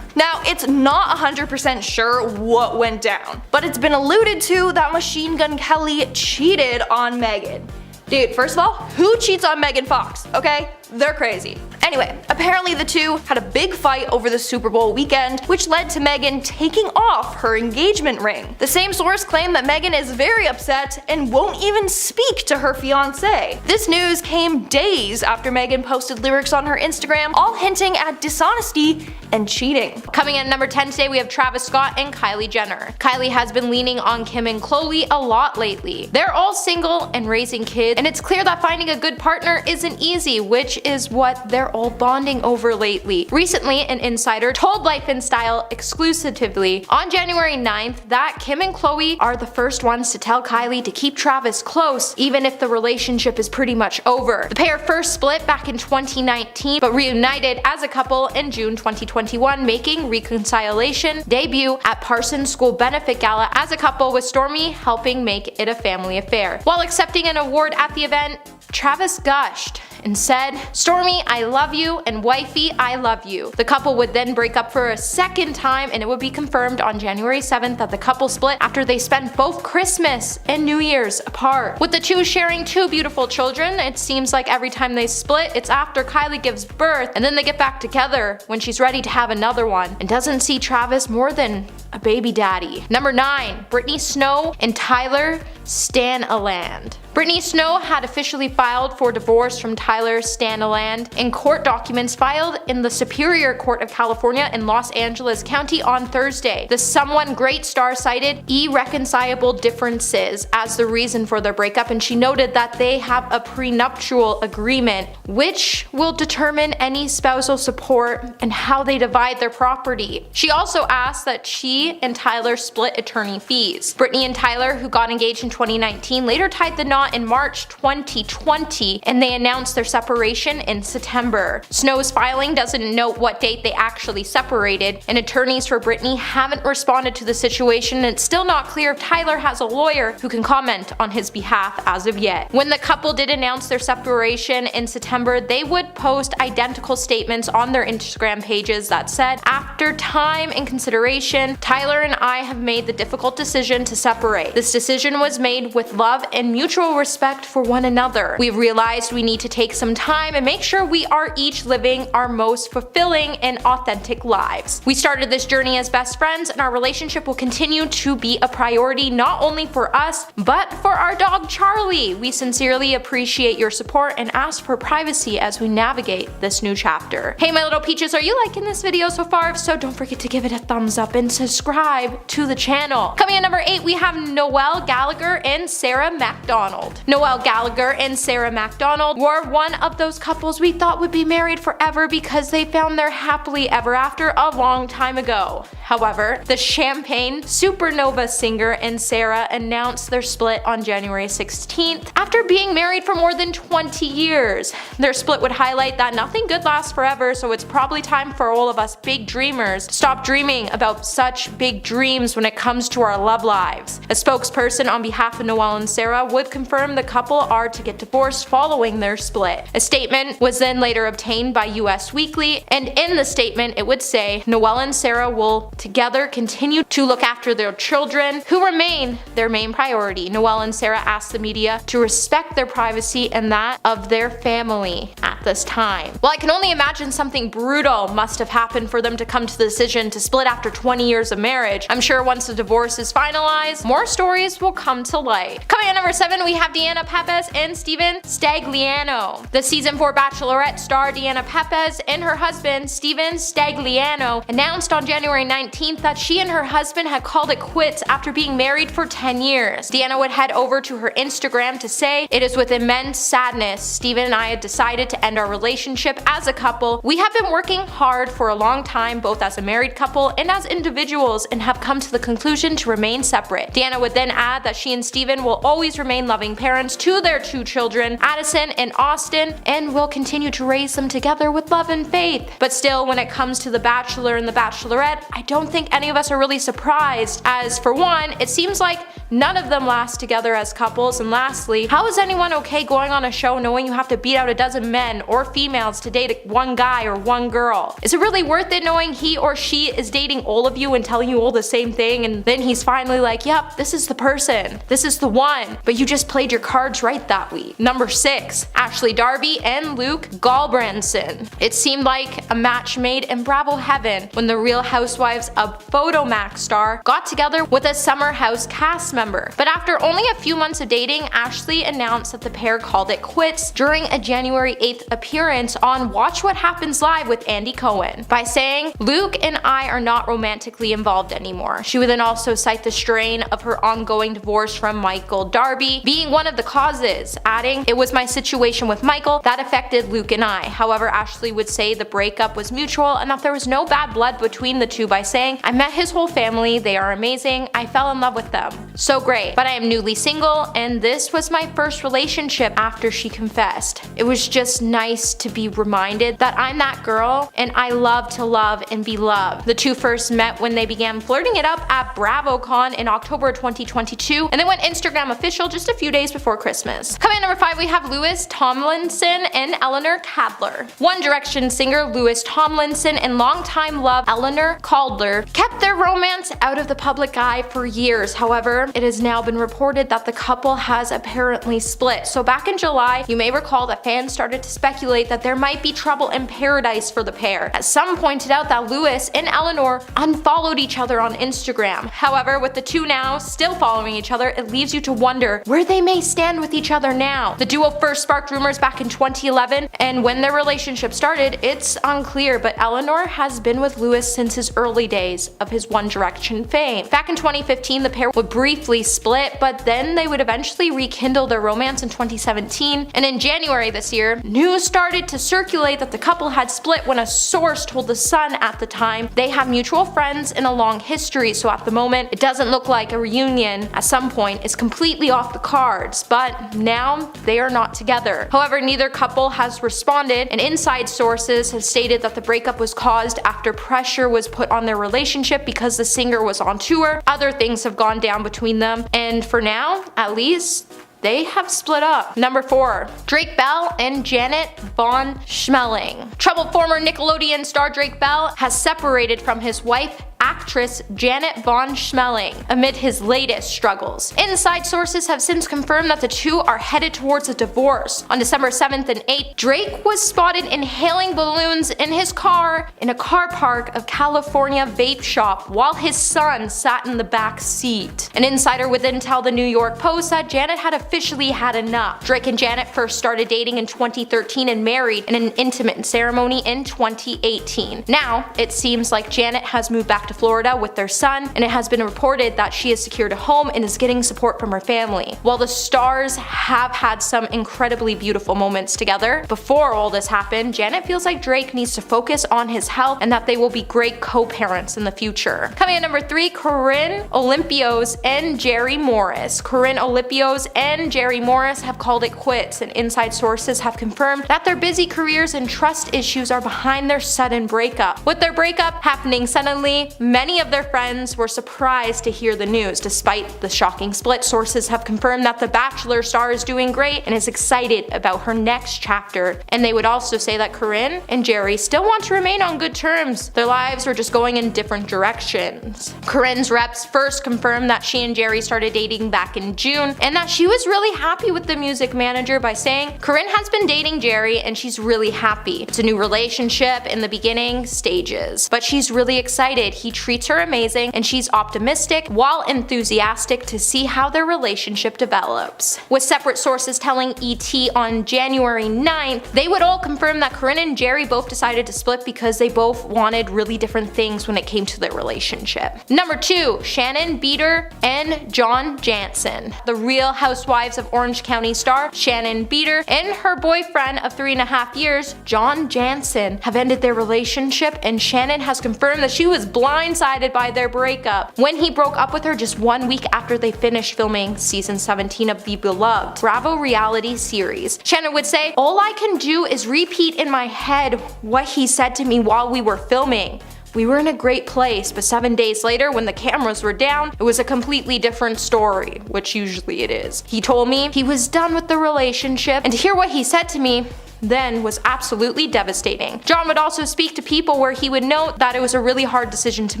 Now, it's not 100% sure what went down, but it's been alluded to that Machine Gun Kelly cheated on Megan. Dude, first of all, who cheats on Megan Fox, okay? They're crazy. Anyway, apparently the two had a big fight over the Super Bowl weekend, which led to Megan taking off her engagement ring. The same source claimed that Megan is very upset and won't even speak to her fiancé. This news came days after Megan posted lyrics on her Instagram, all hinting at dishonesty and cheating. Coming in at number 10 today, we have Travis Scott and Kylie Jenner. Kylie has been leaning on Kim and Khloe a lot lately. They're all single and raising kids, and it's clear that finding a good partner isn't easy, which is what they're all bonding over lately. Recently, an insider told Life in Style exclusively on January 9th that Kim and Khloe are the first ones to tell Kylie to keep Travis close, even if the relationship is pretty much over. The pair first split back in 2019, but reunited as a couple in June 2021, making Reconciliation debut at Parsons School Benefit Gala as a couple, with Stormi helping make it a family affair. While accepting an award at the event, Travis gushed and said, "Stormi, I love you, and wifey, I love you." The couple would then break up for a second time, and it would be confirmed on January 7th that the couple split after they spent both Christmas and New Year's apart. With the two sharing 2 beautiful children, it seems like every time they split, it's after Kylie gives birth, and then they get back together when she's ready to have another one, and doesn't see Travis more than a baby daddy. Number 9, Brittany Snow and Tyler Stanaland. Brittany Snow had officially filed for divorce from Tyler Stanaland in court documents filed in the Superior Court of California in Los Angeles County on Thursday. The Someone Great star cited irreconcilable differences as the reason for their breakup, and she noted that they have a prenuptial agreement which will determine any spousal support and how they divide their property. She also asked that she and Tyler split attorney fees. Brittany and Tyler, who got engaged in 2019, later tied the knot in March 2020, and they announced their separation in September. Snow's filing doesn't note what date they actually separated, and attorneys for Brittany haven't responded to the situation, and it's still not clear if Tyler has a lawyer who can comment on his behalf as of yet. When the couple did announce their separation in September, they would post identical statements on their Instagram pages that said, "After time and consideration, Tyler and I have made the difficult decision to separate. This decision was made made with love and mutual respect for one another. We've realized we need to take some time and make sure we are each living our most fulfilling and authentic lives. We started this journey as best friends, and our relationship will continue to be a priority not only for us, but for our dog Charlie. We sincerely appreciate your support and ask for privacy as we navigate this new chapter. Hey my little peaches, are you liking this video so far? If so, don't forget to give it a thumbs up and subscribe to the channel. Coming in number 8, we have Noel Gallagher and Sarah McDonald. Noel Gallagher and Sarah McDonald were one of those couples we thought would be married forever because they found their happily ever after a long time ago. However, the Champagne Supernova singer and Sarah announced their split on January 16th after being married for more than 20 years. Their split would highlight that nothing good lasts forever, so it's probably time for all of us big dreamers to stop dreaming about such big dreams when it comes to our love lives. A spokesperson on behalf of Noel and Sarah would confirm the couple are to get divorced following their split. A statement was then later obtained by US Weekly, and in the statement it would say Noel and Sarah will together continue to look after their children, who remain their main priority. Noel and Sarah asked the media to respect their privacy and that of their family at this time. Well, I can only imagine something brutal must have happened for them to come to the decision to split after 20 years of marriage. I'm sure once the divorce is finalized, more stories will come to light. Coming at number 7, we have Deanna Pepez and Steven Stagliano. The season 4 Bachelorette star Deanna Pepez and her husband Steven Stagliano announced on January 19th that she and her husband had called it quits after being married for 10 years. Deanna would head over to her Instagram to say, "It is with immense sadness Steven and I had decided to end our relationship as a couple. We have been working hard for a long time both as a married couple and as individuals and have come to the conclusion to remain separate." Deanna would then add that she and Steven will always remain loving parents to their 2 children, Addison and Austin, and will continue to raise them together with love and faith. But still, when it comes to The Bachelor and The Bachelorette, I don't think any of us are really surprised, as for one, it seems like none of them last together as couples, and lastly, how is anyone okay going on a show knowing you have to beat out a dozen men or females to date one guy or one girl? Is it really worth it knowing he or she is dating all of you and telling you all the same thing, and then he's finally like, yep, this is the person, this is the one, but you just played your cards right that week? Number 6, Ashley Darby and Luke Galbranson. It seemed like a match made in Bravo heaven when the Real Housewives of Photomax star got together with a Summer House cast member. But after only a few months of dating, Ashley announced that the pair called it quits during a January 8th appearance on Watch What Happens Live with Andy Cohen by saying, "Luke and I are not romantically involved anymore." She would then also cite the strain of her ongoing divorce from Michael Darby being one of the causes, adding, "It was my situation with Michael that affected Luke and I." However, Ashley would say the breakup was mutual and that there was no bad blood between the two by saying, "I met his whole family, they are amazing, I fell in love with them. So great, but I am newly single and this was my first relationship after she confessed. It was just nice to be reminded that I'm that girl and I love to love and be loved." The two first met when they began flirting it up at BravoCon in October 2022, and they went Instagram official just a few days before Christmas. Coming at number 5, we have Louis Tomlinson and Eleanor Cadler. One Direction singer Louis Tomlinson and longtime love Eleanor Cadler kept their romance out of the public eye for years. However, it has now been reported that the couple has apparently split. So back in July, you may recall that fans started to speculate that there might be trouble in paradise for the pair, as some pointed out that Louis and Eleanor unfollowed each other on Instagram. However, with the two now still following each other, it leaves you to wonder where they may stand with each other now. The duo first sparked rumors back in 2011, and when their relationship started, it's unclear, but Eleanor has been with Louis since his early days of his One Direction fame. Back in 2015, the pair would briefly split, but then they would eventually rekindle their romance in 2017, and in January this year, news started to circulate that the couple had split when a source told The Sun at the time they have mutual friends and a long history, so at the moment, it doesn't look like a reunion at some point is completely off the cards, but now they are not together. However, neither couple has responded, and inside sources have stated that the breakup was caused after pressure was put on their relationship because the singer was on tour. Other things have gone down between them, and for now, at least, they have split up. Number 4, Drake Bell and Janet Von Schmeling. Troubled former Nickelodeon star Drake Bell has separated from his wife, actress Janet Von Schmeling amid his latest struggles. Inside sources have since confirmed that the two are headed towards a divorce. On December 7th and 8th, Drake was spotted inhaling balloons in his car in a car park of California vape shop while his son sat in the back seat. An insider within tell the New York Post that Janet had officially had enough. Drake and Janet first started dating in 2013 and married in an intimate ceremony in 2018. Now, it seems like Janet has moved back to Florida with their son, and it has been reported that she has secured a home and is getting support from her family. While the stars have had some incredibly beautiful moments together, before all this happened, Janet feels like Drake needs to focus on his health and that they will be great co-parents in the future. Coming at number 3, Corinne Olympios and Jerry Morris. Corinne Olympios and Jerry Morris have called it quits, and inside sources have confirmed that their busy careers and trust issues are behind their sudden breakup. With their breakup happening suddenly, many of their friends were surprised to hear the news. Despite the shocking split, sources have confirmed that the Bachelor star is doing great and is excited about her next chapter, and they would also say that Corinne and Jerry still want to remain on good terms. Their lives were just going in different directions. Corinne's reps first confirmed that she and Jerry started dating back in June, and that she was really happy with the music manager by saying, Corinne has been dating Jerry and she's really happy. It's a new relationship in the beginning stages, but she's really excited. He treats her amazing and she's optimistic while enthusiastic to see how their relationship develops. With separate sources telling ET on January 9th, they would all confirm that Corinne and Jerry both decided to split because they both wanted really different things when it came to their relationship. Number 2, Shannon Beater and John Jansen. The Real Housewives of Orange County star Shannon Beater and her boyfriend of 3.5 years, John Jansen, have ended their relationship, and Shannon has confirmed that she was blindsided by their breakup when he broke up with her just 1 week after they finished filming season 17 of the beloved Bravo reality series. Shannon would say, all I can do is repeat in my head what he said to me while we were filming. We were in a great place, but 7 days later when the cameras were down, it was a completely different story, which usually it is. He told me he was done with the relationship, and to hear what he said to me then was absolutely devastating. John would also speak to people where he would note that it was a really hard decision to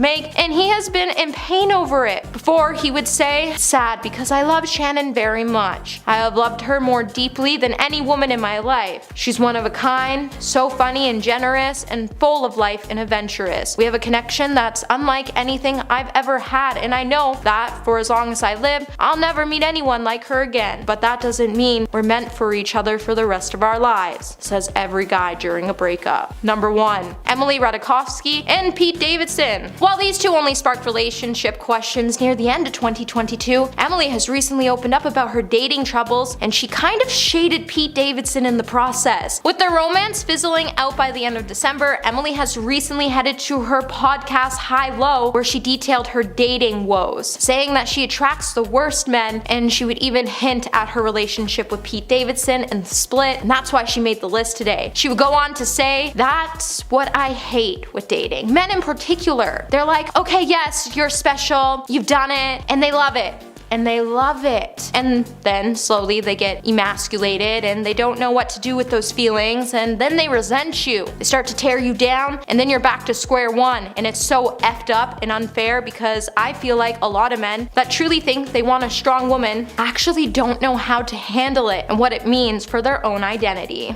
make, and he has been in pain over it. Before, he would say, sad because I love Shannon very much. I have loved her more deeply than any woman in my life. She's one of a kind, so funny and generous, and full of life and adventurous. We have a connection that's unlike anything I've ever had, and I know that for as long as I live, I'll never meet anyone like her again. But that doesn't mean we're meant for each other for the rest of our lives, says every guy during a breakup. Number 1, Emily Ratajkowski and Pete Davidson. While these two only sparked relationship questions near the end of 2022, Emily has recently opened up about her dating troubles, and she kind of shaded Pete Davidson in the process. With their romance fizzling out by the end of December, Emily has recently headed to her podcast High Low, where she detailed her dating woes, saying that she attracts the worst men, and she would even hint at her relationship with Pete Davidson and the split, and that's why she made the list today. She would go on to say, that's what I hate with dating. Men in particular. They're like, okay, yes, you're special, you've done it, and they love it. And they love it. And then slowly they get emasculated and they don't know what to do with those feelings, and then they resent you. They start to tear you down, and then you're back to square one, and it's so effed up and unfair because I feel like a lot of men that truly think they want a strong woman actually don't know how to handle it and what it means for their own identity.